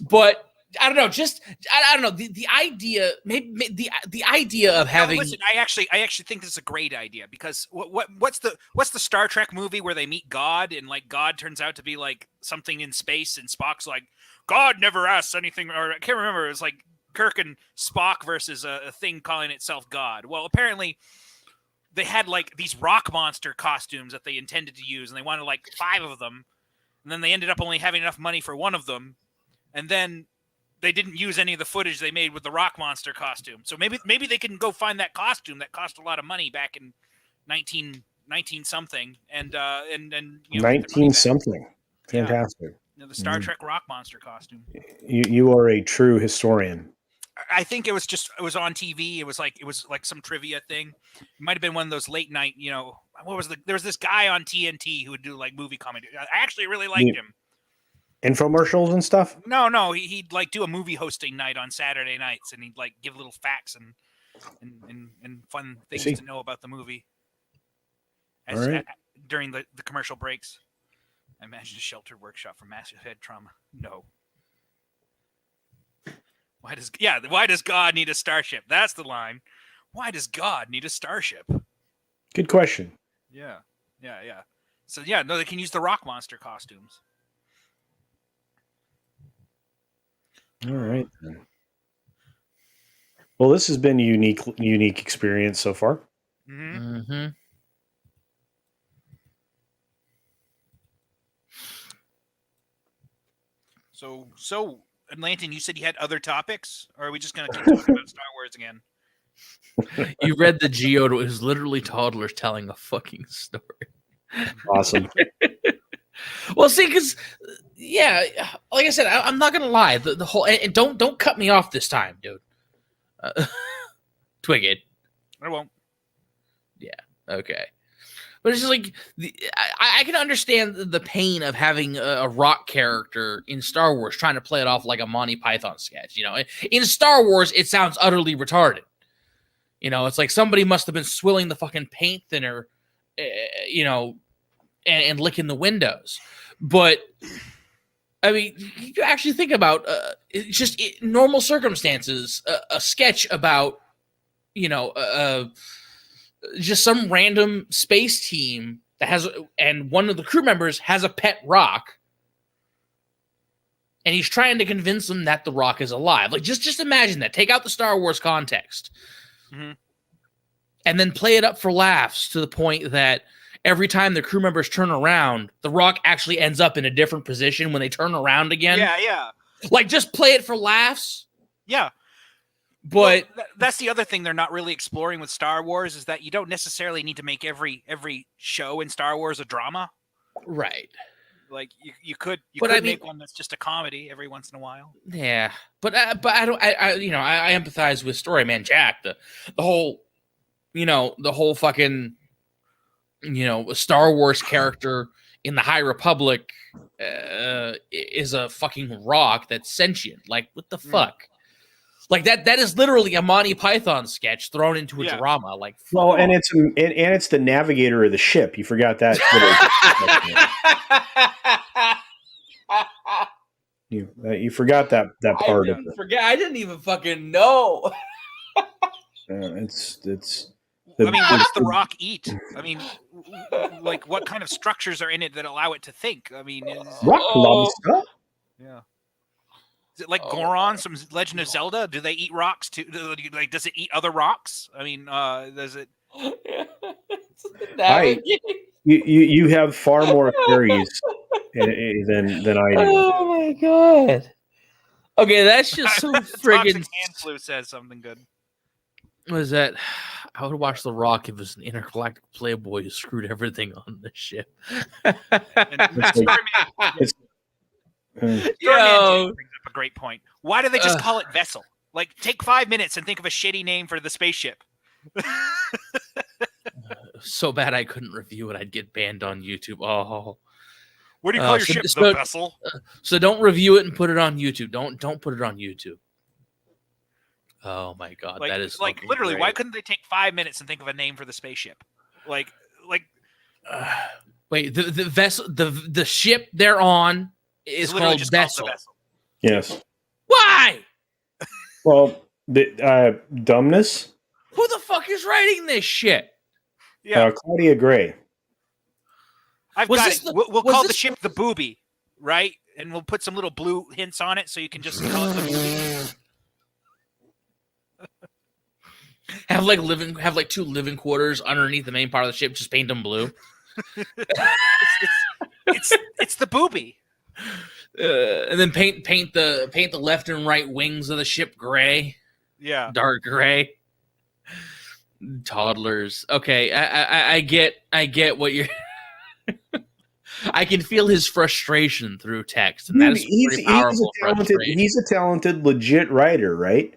But I don't know. Just I don't know the idea. Maybe the idea of having. No, listen, I actually think this is a great idea because what's the Star Trek movie where they meet God and like God turns out to be like something in space and Spock's like God never asks anything, or I can't remember. It was like Kirk and Spock versus a thing calling itself God. Well, apparently they had like these rock monster costumes that they intended to use, and they wanted like 5 of them, and then they ended up only having enough money for one of them, and then they didn't use any of the footage they made with the rock monster costume. So maybe they can go find that costume that cost a lot of money back in 19 something, and 19 something. Fantastic. Yeah. The Star Trek rock monster costume. You are a true historian. I think it was on TV. It was like some trivia thing. It might have been one of those late night, there was this guy on TNT who would do like movie comedy. I actually really liked him. Infomercials and stuff? No, he'd like do a movie hosting night on Saturday nights, and he'd like give little facts and fun things to know about the movie. During the commercial breaks. I imagined a sheltered workshop for massive head trauma. No. Why does God need a starship? That's the line. Why does God need a starship? Good question. Yeah. So they can use the rock monster costumes. All right then. Well, this has been a unique experience so far. Mm-hmm. Mm-hmm. So Atlantean, you said you had other topics, or are we just going to keep talking about Star Wars again? You read the Geode. It was literally toddlers telling a fucking story. Awesome. Well, see, because like I said, I'm not gonna lie. The whole and don't cut me off this time, dude. Twig it. I won't. Yeah. Okay. But it's just like I can understand the pain of having a rock character in Star Wars trying to play it off like a Monty Python sketch. You know, in Star Wars, it sounds utterly retarded. You know, it's like somebody must have been swilling the fucking paint thinner, you know, and licking the windows. But I mean, you actually think about just normal circumstances, a sketch about, you know, just some random space team that has, and one of the crew members has a pet rock, and he's trying to convince them that the rock is alive. Like, just imagine that. Take out the Star Wars context, and then play it up for laughs to the point that every time the crew members turn around, the rock actually ends up in a different position when they turn around again. Yeah. Like, just play it for laughs. Yeah. But that's the other thing they're not really exploring with Star Wars is that you don't necessarily need to make every show in Star Wars a drama. Right. Like you could make one that's just a comedy every once in a while. Yeah. But I don't you know, I empathize with Storyman Jack, the whole, you know, the whole fucking, you know, Star Wars character in the High Republic is a fucking rock that's sentient. Like, what the fuck? Like that is literally a Monty Python sketch thrown into a drama. Like, well, and it's the navigator of the ship. You forgot that. You forgot that part of it. I didn't even fucking know. It's. I mean, what does the rock eat? I mean, like, what kind of structures are in it that allow it to think? I mean, rock lobster. Yeah. Is it like Goron, some Legend of Zelda? Do they eat rocks too? Like, does it eat other rocks? I mean, does it? You have far more theories than I do. Oh my god! Okay, that's just so friggin'. Hand Flu says something good. What is that? I would watch The Rock if it was an intergalactic playboy who screwed everything on the ship. Yo, brings up a great point. Why do they just call it vessel? Like, take 5 minutes and think of a shitty name for the spaceship. So bad I couldn't review it. I'd get banned on YouTube. Oh, what do you call your ship? The vessel. So don't review it and put it on YouTube. Don't put it on YouTube. Oh my god, like, that is like literally. great. Why couldn't they take 5 minutes and think of a name for the spaceship? Like, wait, the vessel, the ship they're on is called vessel. Yes. Why? Well, the dumbness. Who the fuck is writing this shit? Yeah, Claudia Gray. I've got it. We'll call the ship the Booby, right? And we'll put some little blue hints on it so you can just call it the Booby. Have like two living quarters underneath the main part of the ship. Just paint them blue. it's the Booby. And then paint the left and right wings of the ship gray. Yeah, dark gray. Toddlers. Okay, I get what you're. I can feel his frustration through text, and that is pretty powerful. He's a talented, legit writer, right?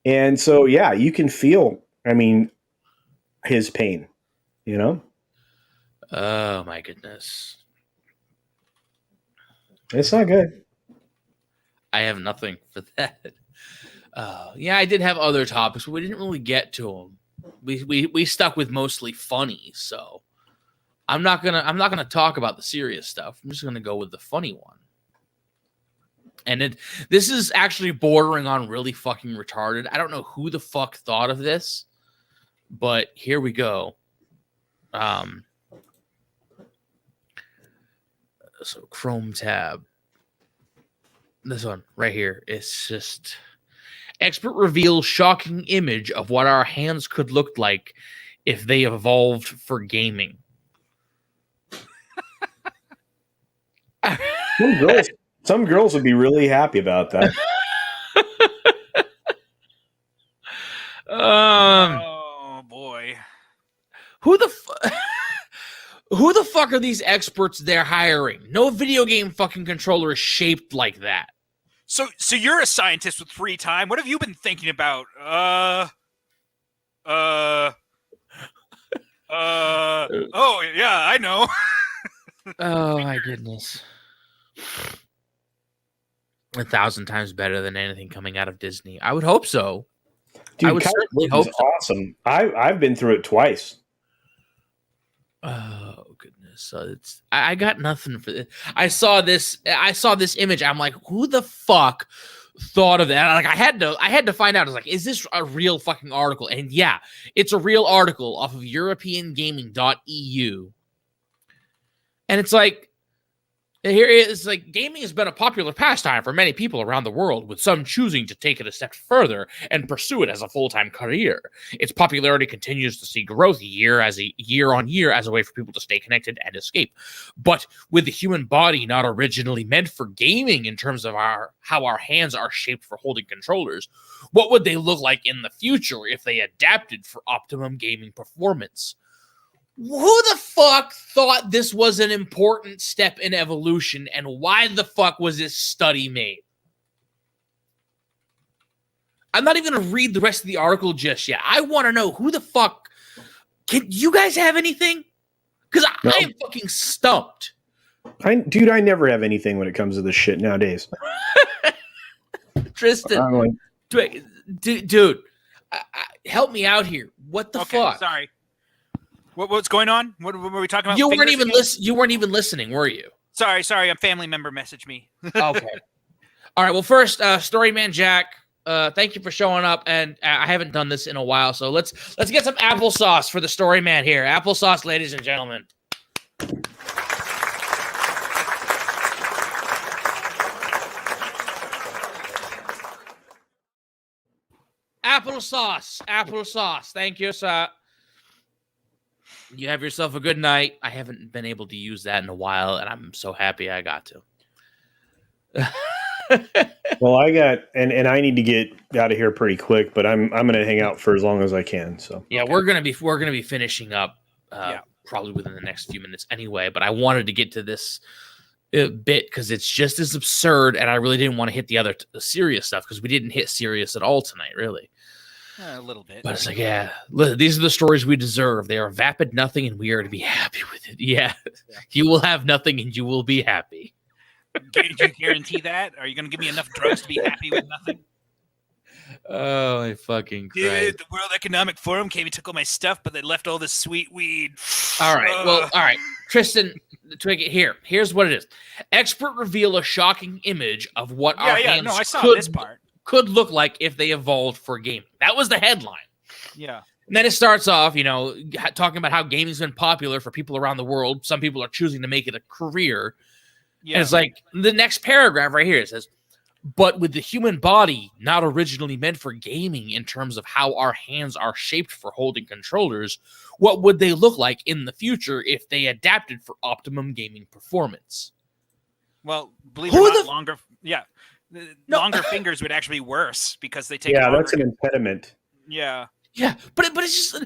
And so, yeah, you can feel. I mean, his pain. You know. Oh my goodness. It's not good. I have nothing for that. Yeah, I did have other topics, but we didn't really get to them. We stuck with mostly funny, so I'm not gonna talk about the serious stuff. I'm just gonna go with the funny one. And this is actually bordering on really fucking retarded. I don't know who the fuck thought of this, but here we go. So Chrome tab. This one right here. It's just expert reveals shocking image of what our hands could look like if they evolved for gaming. Some girls would be really happy about that. Oh boy. Who the fuck are these experts they're hiring? No video game fucking controller is shaped like that. So you're a scientist with free time. What have you been thinking about? Oh yeah, I know. Oh my goodness. 1,000 times better than anything coming out of Disney. I would hope so. Dude, I would Kaiser certainly Woods hope is so. awesome. I've been through it twice. Oh goodness. So it's I got nothing for this. I saw this image. I'm like, who the fuck thought of that? Like I had to find out. I was like, is this a real fucking article? And yeah, it's a real article off of europeangaming.eu. And it's like, here it is, like, gaming has been a popular pastime for many people around the world, with some choosing to take it a step further and pursue it as a full-time career. Its popularity continues to see growth year on year as a way for people to stay connected and escape. But with the human body not originally meant for gaming in terms of how our hands are shaped for holding controllers, what would they look like in the future if they adapted for optimum gaming performance? Who the fuck thought this was an important step in evolution, and why the fuck was this study made? I'm not even going to read the rest of the article just yet. I want to know who the fuck. Can you guys have anything? Because No. I am fucking stumped. Dude, I never have anything when it comes to this shit nowadays. Tristan, I'm like, dude, help me out here. What the fuck? Sorry. What's going on? What were we talking about? You weren't even listening, were you? Sorry. A family member messaged me. Okay. All right. Well, first, Storyman Jack, thank you for showing up. And I haven't done this in a while, so let's get some applesauce for the Storyman here. Applesauce, ladies and gentlemen. Applesauce. Thank you, sir. You have yourself a good night. I haven't been able to use that in a while, and I'm so happy I got to. well, I got and I need to get out of here pretty quick, but I'm gonna hang out for as long as I can. So yeah, we're gonna be finishing up probably within the next few minutes anyway. But I wanted to get to this bit because it's just as absurd, and I really didn't want to hit the other serious stuff because we didn't hit serious at all tonight, really. A little bit. But it's like, yeah, these are the stories we deserve. They are vapid nothing, and we are to be happy with it. Yeah. You will have nothing, and you will be happy. Do you guarantee that? Are you going to give me enough drugs to be happy with nothing? Oh, my fucking Christ. Dude, the World Economic Forum came and took all my stuff, but they left all this sweet weed. All right. Well, all right. Tristan, here's what it is. Expert reveal a shocking image of what our hands I saw this part. Could look like if they evolved for gaming. That was the headline. Yeah. And then it starts off, talking about how gaming's been popular for people around the world. Some people are choosing to make it a career. Yeah. And it's like the next paragraph right here, it says, but with the human body not originally meant for gaming in terms of how our hands are shaped for holding controllers, what would they look like in the future if they adapted for optimum gaming performance? Well, believe it or not, longer fingers would actually be worse because they take. Yeah, that's an impediment. Yeah. Yeah, but it's just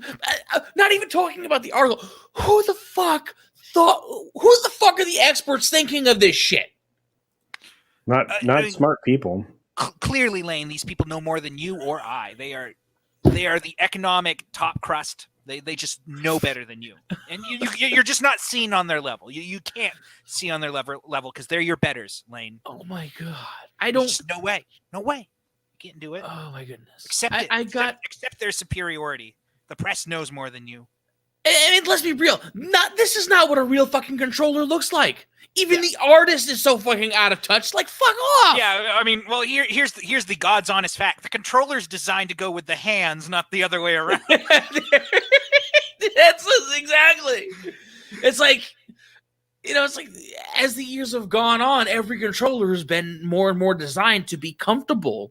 not even talking about the article. Who the fuck are the experts thinking of this shit? Not smart people. Clearly, Lane, these people know more than you or I. They are the economic top crust. They just know better than you, and you're just not seen on their level. You can't see on their level because they're your betters, Lane. Oh my god, I don't. Just no way. You can't do it. Oh my goodness, accept it. Accept their superiority. The press knows more than you. And let's be real. This is not what a real fucking controller looks like. Even the artist is so fucking out of touch. Like, fuck off. Yeah, I mean, well, here's the God's honest fact. The controller's designed to go with the hands, not the other way around. That's exactly. It's like, it's like as the years have gone on, every controller has been more and more designed to be comfortable.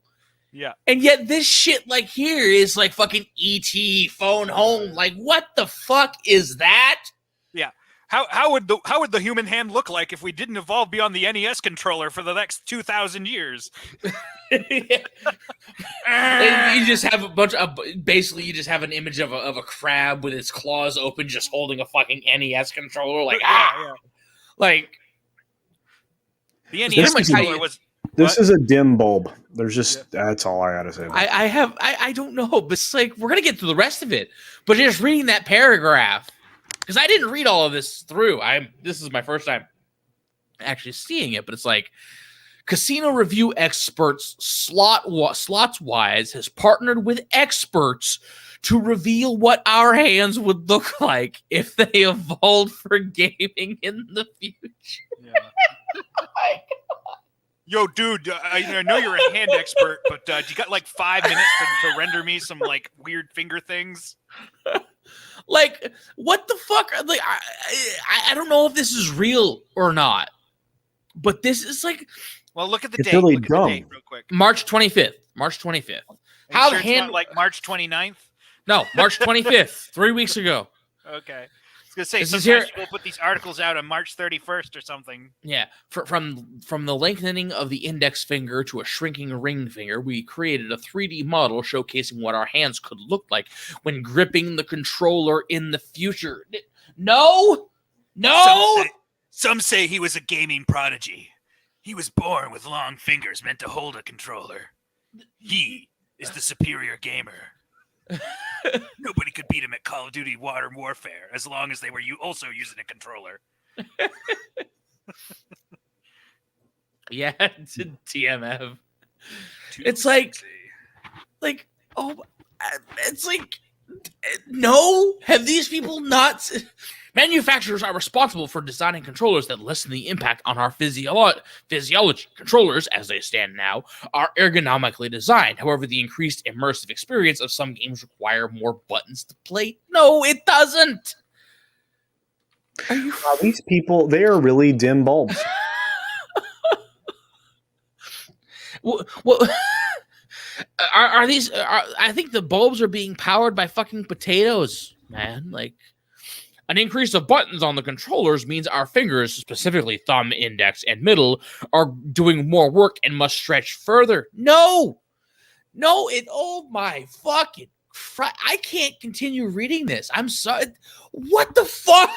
Yeah. And yet this shit like here is like fucking ET phone home. Like, what the fuck is that? Yeah. How would the human hand look like if we didn't evolve beyond the NES controller for the next 2,000 years? And you just have basically you just have an image of a crab with its claws open, just holding a fucking NES controller. Like, like the NES controller was. This is a dim bulb. There's just that's all I gotta say. I don't know, but it's like we're gonna get to the rest of it. But just reading that paragraph, because I didn't read all of this through. This is my first time actually seeing it, but it's like Casino Review Experts Slots Wise has partnered with experts to reveal what our hands would look like if they evolved for gaming in the future. Yeah. Yo, dude, I know you're a hand expert, but you got like 5 minutes to render me some like weird finger things? Like, what the fuck? Like, I don't know if this is real or not, but this is like, well, look at the It's date. really Look at the dumb. date real quick. March 25th. March 25th. How sure it's not like March 29th? No, March 25th, 3 weeks ago. Okay. I was gonna say This is sometimes here- people put these articles out on March 31st or something. Yeah, from the lengthening of the index finger to a shrinking ring finger, we created a 3D model showcasing what our hands could look like when gripping the controller in the future. No! Some say he was a gaming prodigy. He was born with long fingers meant to hold a controller. He is the superior gamer. Nobody could beat him at Call of Duty Modern Warfare as long as they were also using a controller. Yeah, it's a TMF. It's like, it's like, no. Have these people not? Manufacturers are responsible for designing controllers that lessen the impact on our physiology. Controllers, as they stand now, are ergonomically designed. However, the increased immersive experience of some games require more buttons to play. No, it doesn't. Are you? These people, they are really dim bulbs. Well, are these? I think the bulbs are being powered by fucking potatoes, man. Like, an increase of buttons on the controllers means our fingers, specifically thumb, index, and middle, are doing more work and must stretch further. No, oh my fucking I can't continue reading this. I'm sorry. What the fuck?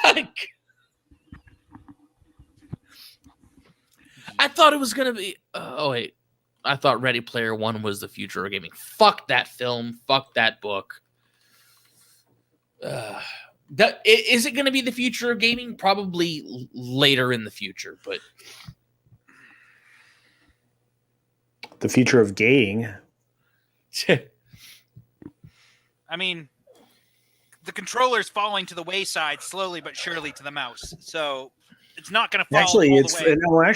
I thought it was gonna be. Oh wait, I thought Ready Player One was the future of gaming. Fuck that film. Fuck that book. Is it going to be the future of gaming? Probably later in the future, but The future of gaying. I mean, the controller's falling to the wayside slowly but surely to the mouse. So it's not going to fall Actually, all it's the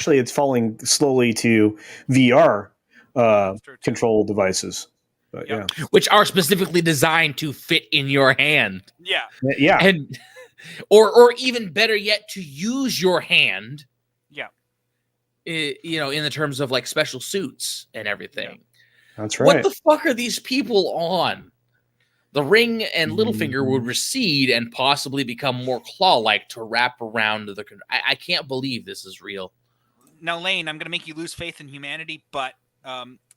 way. it's falling slowly to VR control devices. But Yep. which are specifically designed to fit in your hand, yeah. and or even better yet, to use your hand. Yeah. In the terms of like special suits and everything. That's right. What the fuck are these people on? The ring and little finger would recede and possibly become more claw-like to wrap around the. I can't believe this is real. Now, Lane, I'm going to make you lose faith in humanity, but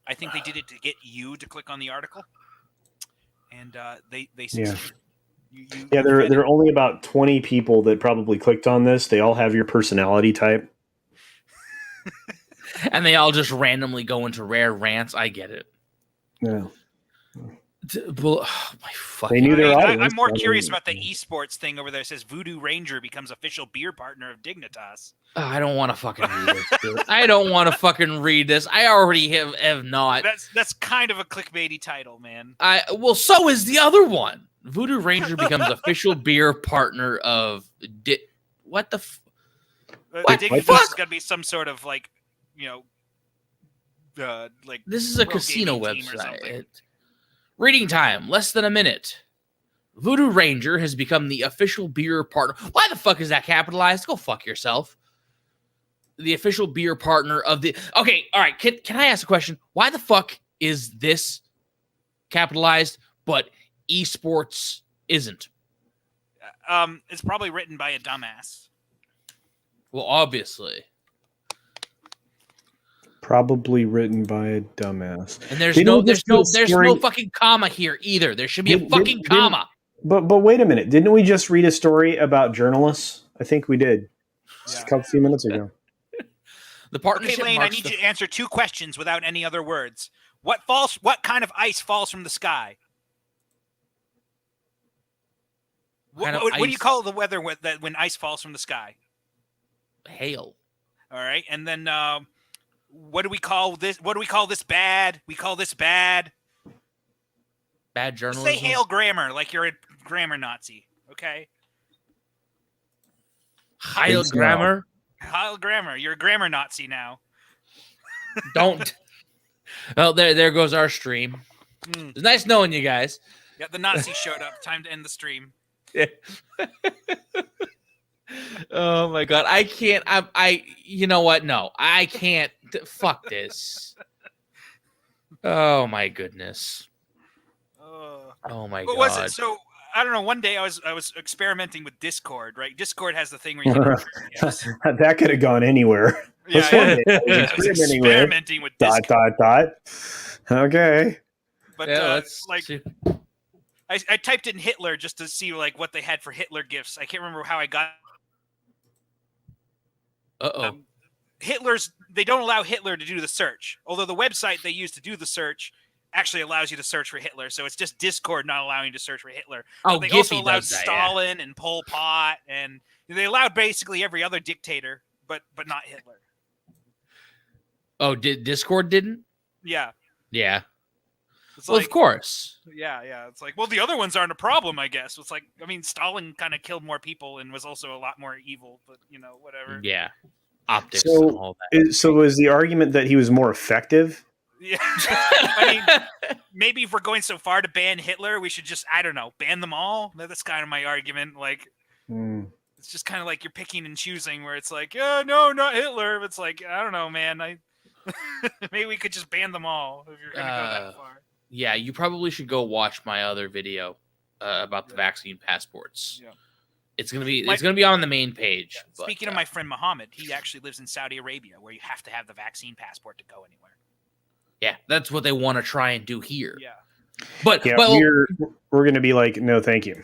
I think they did it to get you to click on the article, and they succeeded. Yeah, there are only about 20 people that probably clicked on this. They all have your personality type. And they all just randomly go into rare rants. I get it. Yeah. Oh, my fucking. They knew their audience. I'm more curious about the esports thing over there. It says Voodoo Ranger becomes official beer partner of Dignitas. I don't want to fucking read this. Dude. I don't want to fucking read this. I already have not. That's kind of a clickbaity title, man. Well, so is the other one. Voodoo Ranger becomes official beer partner of what the Dignitas is going to be some sort of like, like this is a casino website. Reading time, less than a minute. Voodoo Ranger has become the official beer partner. Why the fuck is that capitalized? Go fuck yourself. The official beer partner of the. Okay, all right. Can I ask a question? Why the fuck is this capitalized, but esports isn't? It's probably written by a dumbass. Well, obviously. Probably written by a dumbass. And there's no fucking comma here either. There should be a fucking comma. But wait a minute. Didn't we just read a story about journalists? I think we did. Just a few minutes ago. The partnership. Okay, Lane, I need you to answer two questions without any other words. What kind of ice falls from the sky? What do you call the weather when ice falls from the sky? Hail. All right, and then what do we call this? What do we call this bad? We call this bad. Bad Just journalism. say hail grammar like you're a grammar Nazi. Okay. Heil grammar. Heil grammar. You're a grammar Nazi now. Don't. Well, there goes our stream. It's nice knowing you guys. Yeah, the Nazis showed up. Time to end the stream. Yeah. Oh my god, I can't. I. You know what? No, I can't. Fuck this. Oh my goodness. Oh my god. What was it? So I don't know. One day I was experimenting with Discord. Right? Discord has the thing where you can that could have gone anywhere. Yeah, I was experimenting with Discord. Dot. Okay. But Yeah, I typed in Hitler just to see like what they had for Hitler gifts. I can't remember how I got. They don't allow Hitler to do the search. Although the website they use to do the search actually allows you to search for Hitler. So it's just Discord not allowing you to search for Hitler. Oh, but they Giphy also allowed does that, Stalin and Pol Pot, and they allowed basically every other dictator, but not Hitler. Oh, Discord didn't? Yeah. Yeah. It's well, like, of course. Yeah. It's like, well, the other ones aren't a problem, I guess. It's like, I mean, Stalin kind of killed more people and was also a lot more evil, but whatever. Yeah. Optics and all that. So was the argument that he was more effective? Yeah. I mean, maybe if we're going so far to ban Hitler, we should just, I don't know, ban them all. That's kind of my argument. Like, it's just kind of like you're picking and choosing where it's like, no, not Hitler. It's like, I don't know, man. Maybe we could just ban them all if you're going to go that far. Yeah, you probably should go watch my other video about the vaccine passports. Yeah. It's gonna be on the main page. Yeah. Speaking of my friend Mohammed, he actually lives in Saudi Arabia, where you have to have the vaccine passport to go anywhere. Yeah, that's what they want to try and do here. Yeah, but we're gonna be like, no, thank you.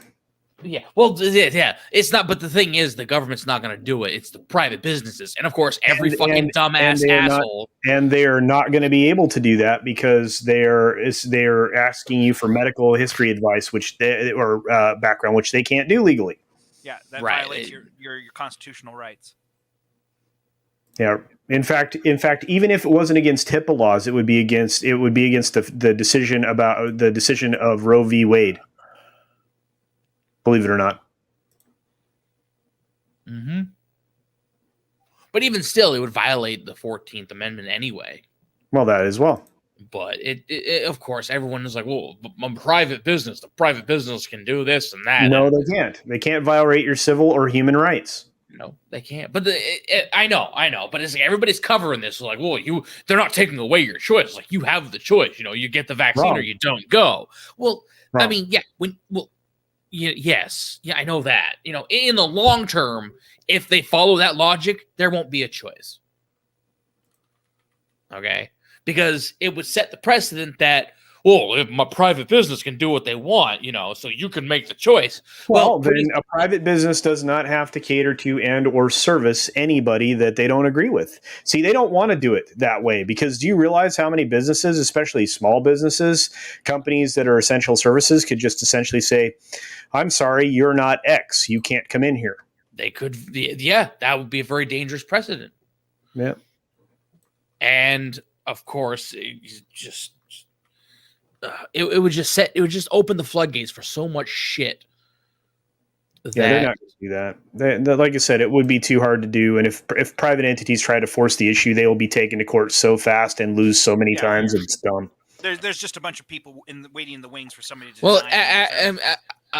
Yeah, well, yeah, it's not. But the thing is, the government's not going to do it. It's the private businesses, and of course, every fucking dumbass asshole. And they are not going to be able to do that because they're asking you for medical history advice, or background, which they can't do legally. Yeah, that violates your constitutional rights. Yeah. In fact, even if it wasn't against HIPAA laws, it would be against the decision of Roe v. Wade. Believe it or not. Mm-hmm. But even still, it would violate the 14th Amendment anyway. Well, that as well. But it of course, everyone is like, well, I'm private business. The private business can do this and that. No, they can't. They can't violate your civil or human rights. No, they can't. But I know. But it's like everybody's covering this. Like, well, they're not taking away your choice. It's like you have the choice. You get the vaccine or you don't go. Well, I mean, yeah. Yes, I know that. In the long term, if they follow that logic, there won't be a choice. Okay. Because it would set the precedent that, well, if my private business can do what they want, so you can make the choice. Well, then a private business does not have to cater to and or service anybody that they don't agree with. See, they don't want to do it that way because do you realize how many businesses, especially small businesses, companies that are essential services could just essentially say, I'm sorry, you're not X. You can't come in here. They could. Yeah, that would be a very dangerous precedent. Yeah. And of course, it would just open the floodgates for so much shit. They're not going to do that. Like I said, it would be too hard to do. And if private entities try to force the issue, they will be taken to court so fast and lose so many times. It's dumb. There's just a bunch of people waiting in the wings for somebody to. Well,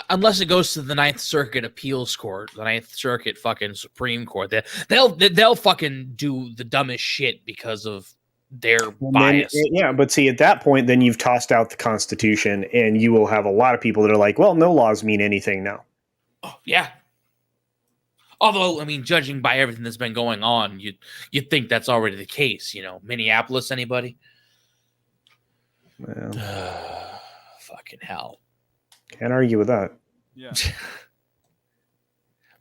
unless it goes to the Ninth Circuit Appeals Court, the Ninth Circuit fucking Supreme Court, they'll fucking do the dumbest shit because of their bias. But see, at that point, then you've tossed out the Constitution, and you will have a lot of people that are like, well, no laws mean anything now. Oh, yeah. Although, I mean, judging by everything that's been going on, you'd think that's already the case. Minneapolis, anybody? Well, fucking hell. Can't argue with that. Yeah.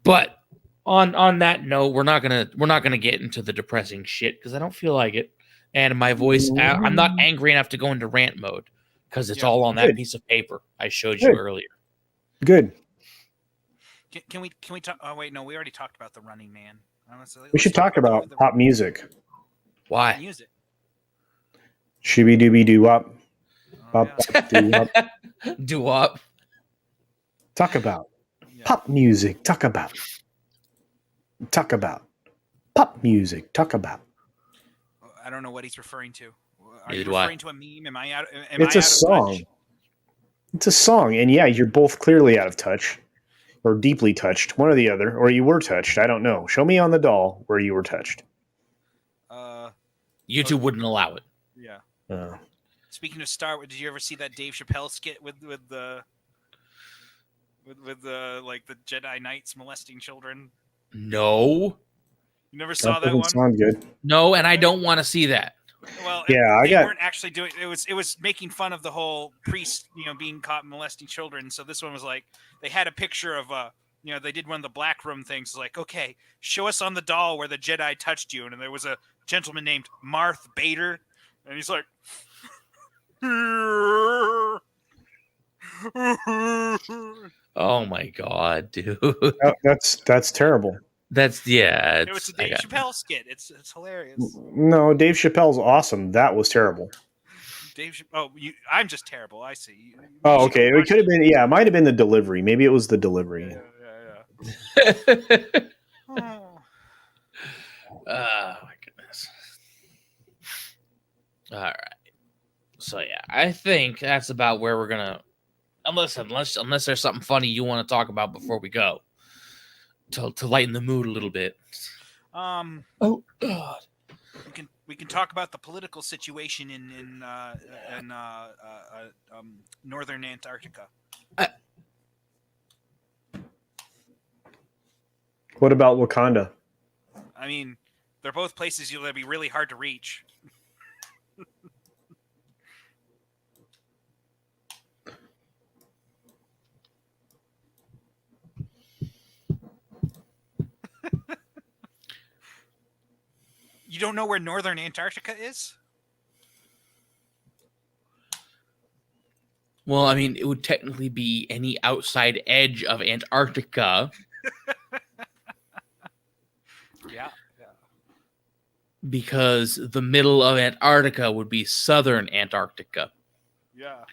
But on that note, we're not gonna get into the depressing shit because I don't feel like it. And my voice, I'm not angry enough to go into rant mode because it's all on that piece of paper I showed you earlier. Good. Can we talk? Oh wait, no, we already talked about the Running Man. Honestly, We should talk about pop music. Why? music. Shibby dooby doo wop. Oh, Pop, yeah. pop, doo wop. Do up. Talk about Yeah. pop music. Talk about pop music. Talk about. I don't know what he's referring to. Are Neither you do I. referring to a meme? Am I out? It's a of song. touch? It's a song, and yeah, you're both clearly out of touch, or deeply touched, one or the other, or you were touched. I don't know. Show me on the doll where you were touched. YouTube wouldn't allow it. Yeah. Uh, Speaking of Star Wars, did you ever see that Dave Chappelle skit with the like the Jedi Knights molesting children? No. You never saw that doesn't one? sound good. No, and I don't want to see that. Well, Yeah, they weren't actually doing it. Was making fun of the whole priest, being caught molesting children. So this one was like they had a picture of they did one of the black room things. Like, okay, show us on the doll where the Jedi touched you, and there was a gentleman named Marth Bader, and he's like, Oh my god, dude. That's terrible. That's yeah. it was a Dave Chappelle skit. It's hilarious. No, Dave Chappelle's awesome. That was terrible. I'm just terrible. I see. You Oh, should okay. go It watch could have been. Yeah, it might have been the delivery. Maybe it was the delivery. Yeah. Oh my goodness. All right. So yeah, I think that's about where we're gonna. Unless there's something funny you want to talk about before we go, to lighten the mood a little bit. Oh God. We can talk about the political situation in northern Antarctica. What about Wakanda? I mean, they're both places that'll be really hard to reach. You don't know where northern Antarctica is? Well, I mean, it would technically be any outside edge of Antarctica. Yeah. Because the middle of Antarctica would be southern Antarctica. Yeah.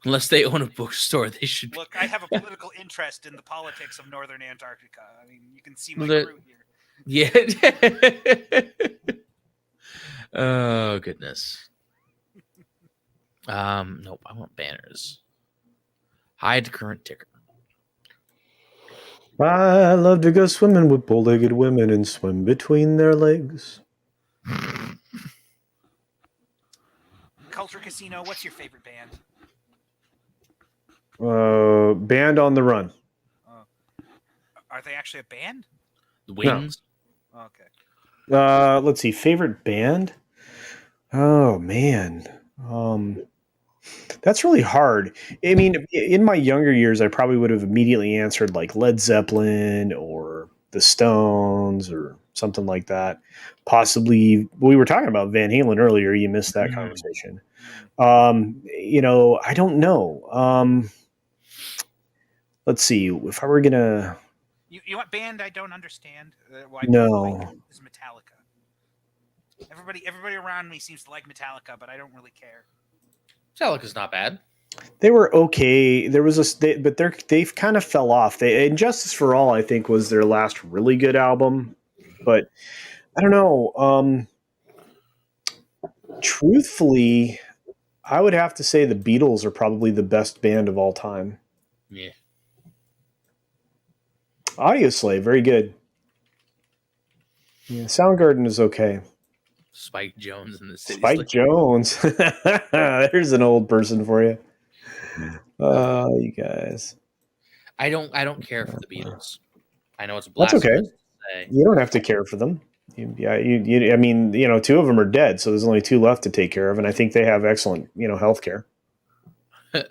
Unless they own a bookstore, they should. Look, I have a political interest in the politics of northern Antarctica. I mean, you can see my root here. Yeah. Oh goodness. Nope. I want banners. Hide current ticker. I love to go swimming with bow-legged women and swim between their legs. Culture Casino. What's your favorite band? Band on the Run. Are they actually a band? The Wings. No. Okay. Let's see. Favorite band? Oh man. That's really hard. I mean, in my younger years, I probably would have immediately answered like Led Zeppelin or the Stones or something like that. Possibly, we were talking about Van Halen earlier. You missed that conversation. I don't know. Let's see. If I were gonna, you want band? I don't understand. Why No. people is Metallica. Everybody around me seems to like Metallica, but I don't really care. Metallica's not bad. they were okay. There was but they've kind of fell off. Injustice for All, I think, was their last really good album, but I don't know. Truthfully, I would have to say the Beatles are probably the best band of all time. Yeah. Audioslave, very good. Yeah, Soundgarden is okay. Spike Jones in the city. Spike Jones. There's an old person for you. Oh, you guys. I don't care for the Beatles. I know it's That's blasphemous okay. to say. You don't have to care for them. I mean, two of them are dead, so there's only two left to take care of, and I think they have excellent, health care. I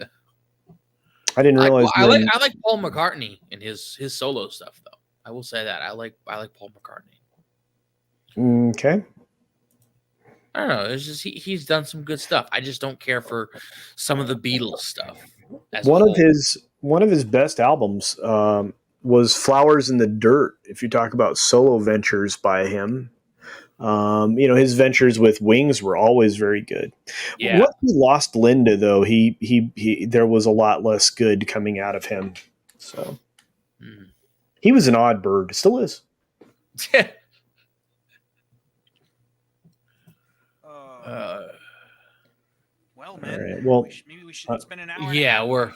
didn't realize. I like Paul McCartney and his solo stuff, though. I will say that I like Paul McCartney. Okay. I don't know. It's just he's done some good stuff. I just don't care for some of the Beatles stuff. One of his best albums, was Flowers in the Dirt. If you talk about solo ventures by him, his ventures with Wings were always very good. Yeah. Once he lost Linda, though, he there was a lot less good coming out of him. So he was an odd bird, still is. Well, man. Right, well, maybe we should spend an hour. Yeah, we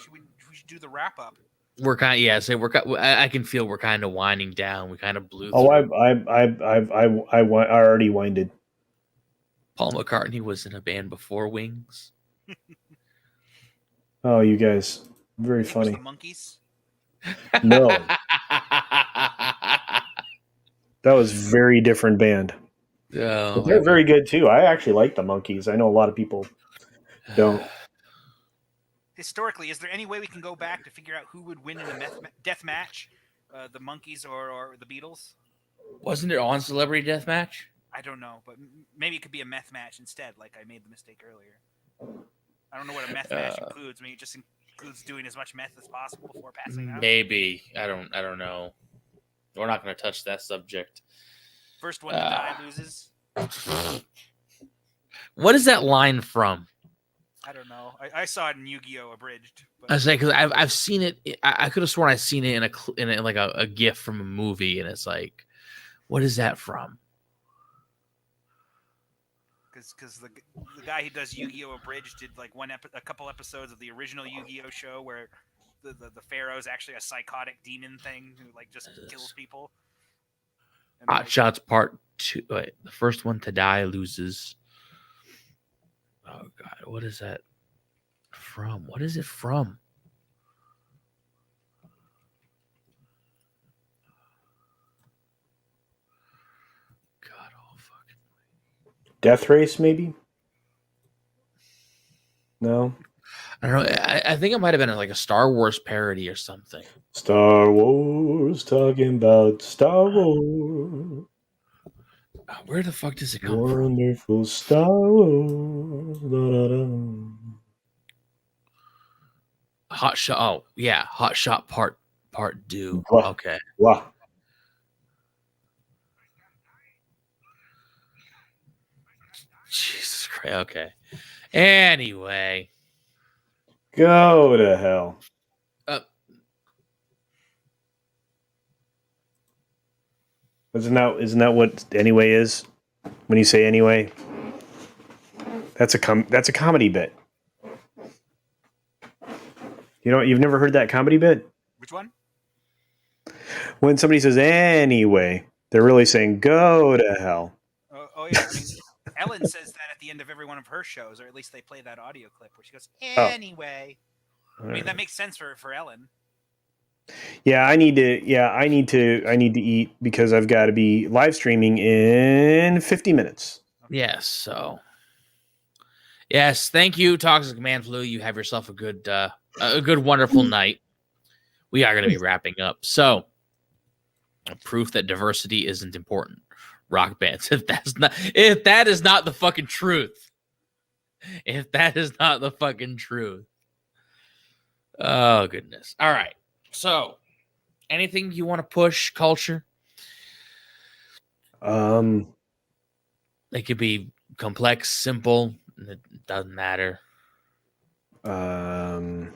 should do the wrap up. We're kind of I can feel we're kind of winding down. We kind of blew Oh, through. I already winded. Paul McCartney was in a band before Wings. Oh, you guys, very funny. The Monkees? No, that was very different band. Oh, they're very good too. I actually like the Monkees. I know a lot of people don't. Historically, is there any way we can go back to figure out who would win in a death match? The Monkees or the Beatles? Wasn't it on Celebrity Deathmatch? I don't know, but maybe it could be a meth match instead, like I made the mistake earlier. I don't know what a meth match includes. I mean, it just includes doing as much meth as possible before passing out. Maybe. I don't know. We're not going to touch that subject. First one to die loses. What is that line from? I don't know. I saw it in Yu-Gi-Oh! Abridged. But... I say because I've seen it. I could have sworn I've seen it in like a GIF from a movie, and it's like, what is that from? Because the guy who does Yu-Gi-Oh! Abridged did like a couple episodes of the original Yu-Gi-Oh! Show where the Pharaoh is actually a psychotic demon thing who like just kills people. Hot Shots Part 2. Wait, the first one to die loses. Oh God, what is that from? What is it from? God, oh fucking Death Race, maybe? No. I don't know. I think it might have been like a Star Wars parody or something. Star Wars, talking about Star Wars. Where the fuck does it come Wonderful from? Wonderful Star Wars. Da-da-da. Hot Shot. Oh yeah, Hot Shot Part 2. Wow. Okay. Wow. Jesus Christ. Okay. Anyway. Go to hell. Isn't that what anyway is? When you say anyway, that's a comedy bit. You've never heard that comedy bit? Which one? When somebody says anyway, they're really saying go to hell. Oh yeah. I mean, Ellen says that at the end of every one of her shows, or at least they play that audio clip where she goes anyway. I mean, that makes sense for Ellen. Yeah, I need to eat because I've got to be live streaming in 50 minutes. Yes, so yes, thank you, Toxic Man Flu. You have yourself a good wonderful night. We are going to be wrapping up. So, proof that diversity isn't important. Rock bands. If that is not the fucking truth. If that is not the fucking truth. Oh goodness. All right. So, anything you want to push, culture? It could be complex, simple. It doesn't matter. No.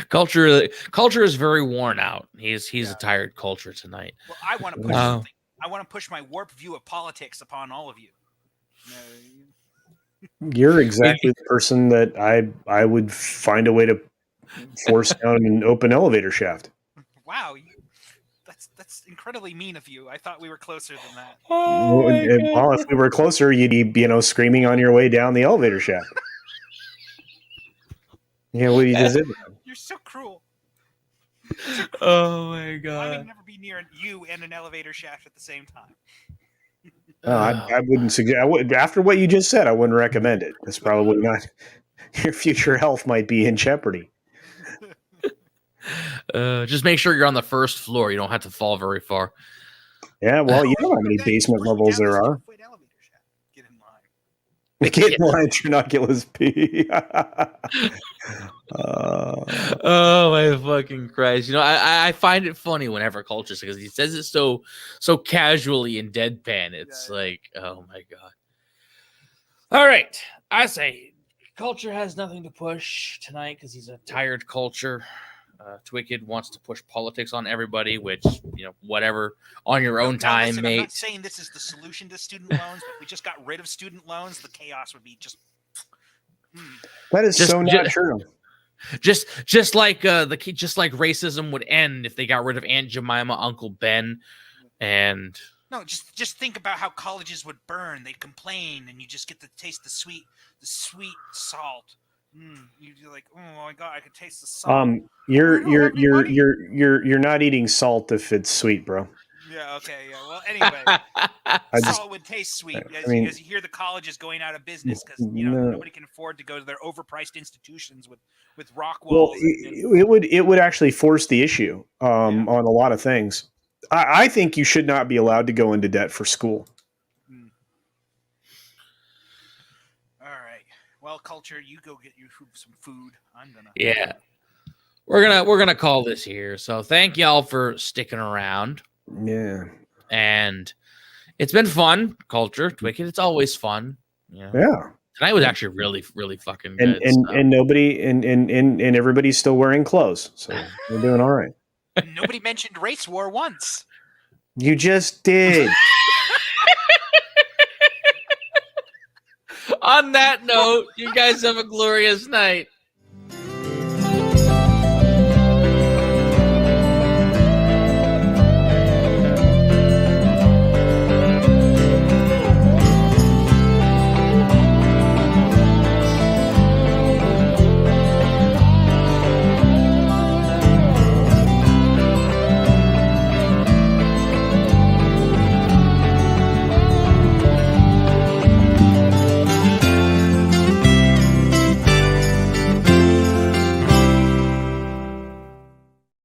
Culture is very worn out. He's a tired culture tonight. Well, I want to push something. I want to push my warped view of politics upon all of you. You're exactly the person that I would find a way to force down an open elevator shaft. Wow, that's incredibly mean of you. I thought we were closer than that. Well, if we were closer, you'd be screaming on your way down the elevator shaft. Yeah, what you just did. You're so cruel. Oh my god! I would never be near you and an elevator shaft at the same time. I wouldn't suggest. After what you just said, I wouldn't recommend it. It's probably not. Your future health might be in jeopardy. Just make sure you're on the first floor. You don't have to fall very far. Yeah, well, you know how many basement levels there are. Get in line. Get my Trinoculus P. Oh my fucking Christ! You know, I find it funny whenever Culture, because he says it so casually and deadpan. It's like, oh my god. All right, I say Culture has nothing to push tonight because he's a tired Culture. Twicked wants to push politics on everybody, which, you know, whatever, on your own time, listen, mate. I'm not saying this is the solution to student loans, but if we just got rid of student loans, the chaos would be just. That is so not true. Just like just like racism would end if they got rid of Aunt Jemima, Uncle Ben, and no, just think about how colleges would burn. They'd complain, and you just get to taste the sweet salt. You're like, oh my god, I could taste the salt. You're not eating salt if it's sweet, bro. Yeah. Okay. Yeah. Well, anyway, salt would taste sweet as you hear the colleges going out of business because nobody can afford to go to their overpriced institutions with rock walls. Well, it would actually force the issue on a lot of things. I think you should not be allowed to go into debt for school. All right. Well, Culture, you go get some food. I'm gonna. Yeah. We're gonna call this here. So thank y'all for sticking around. Yeah. And it's been fun, Culture, Twicked. It's always fun. Yeah. Tonight was actually really, really fucking good. And nobody and everybody's still wearing clothes, so we're doing all right. Nobody mentioned race war once. You just did. On that note, you guys have a glorious night.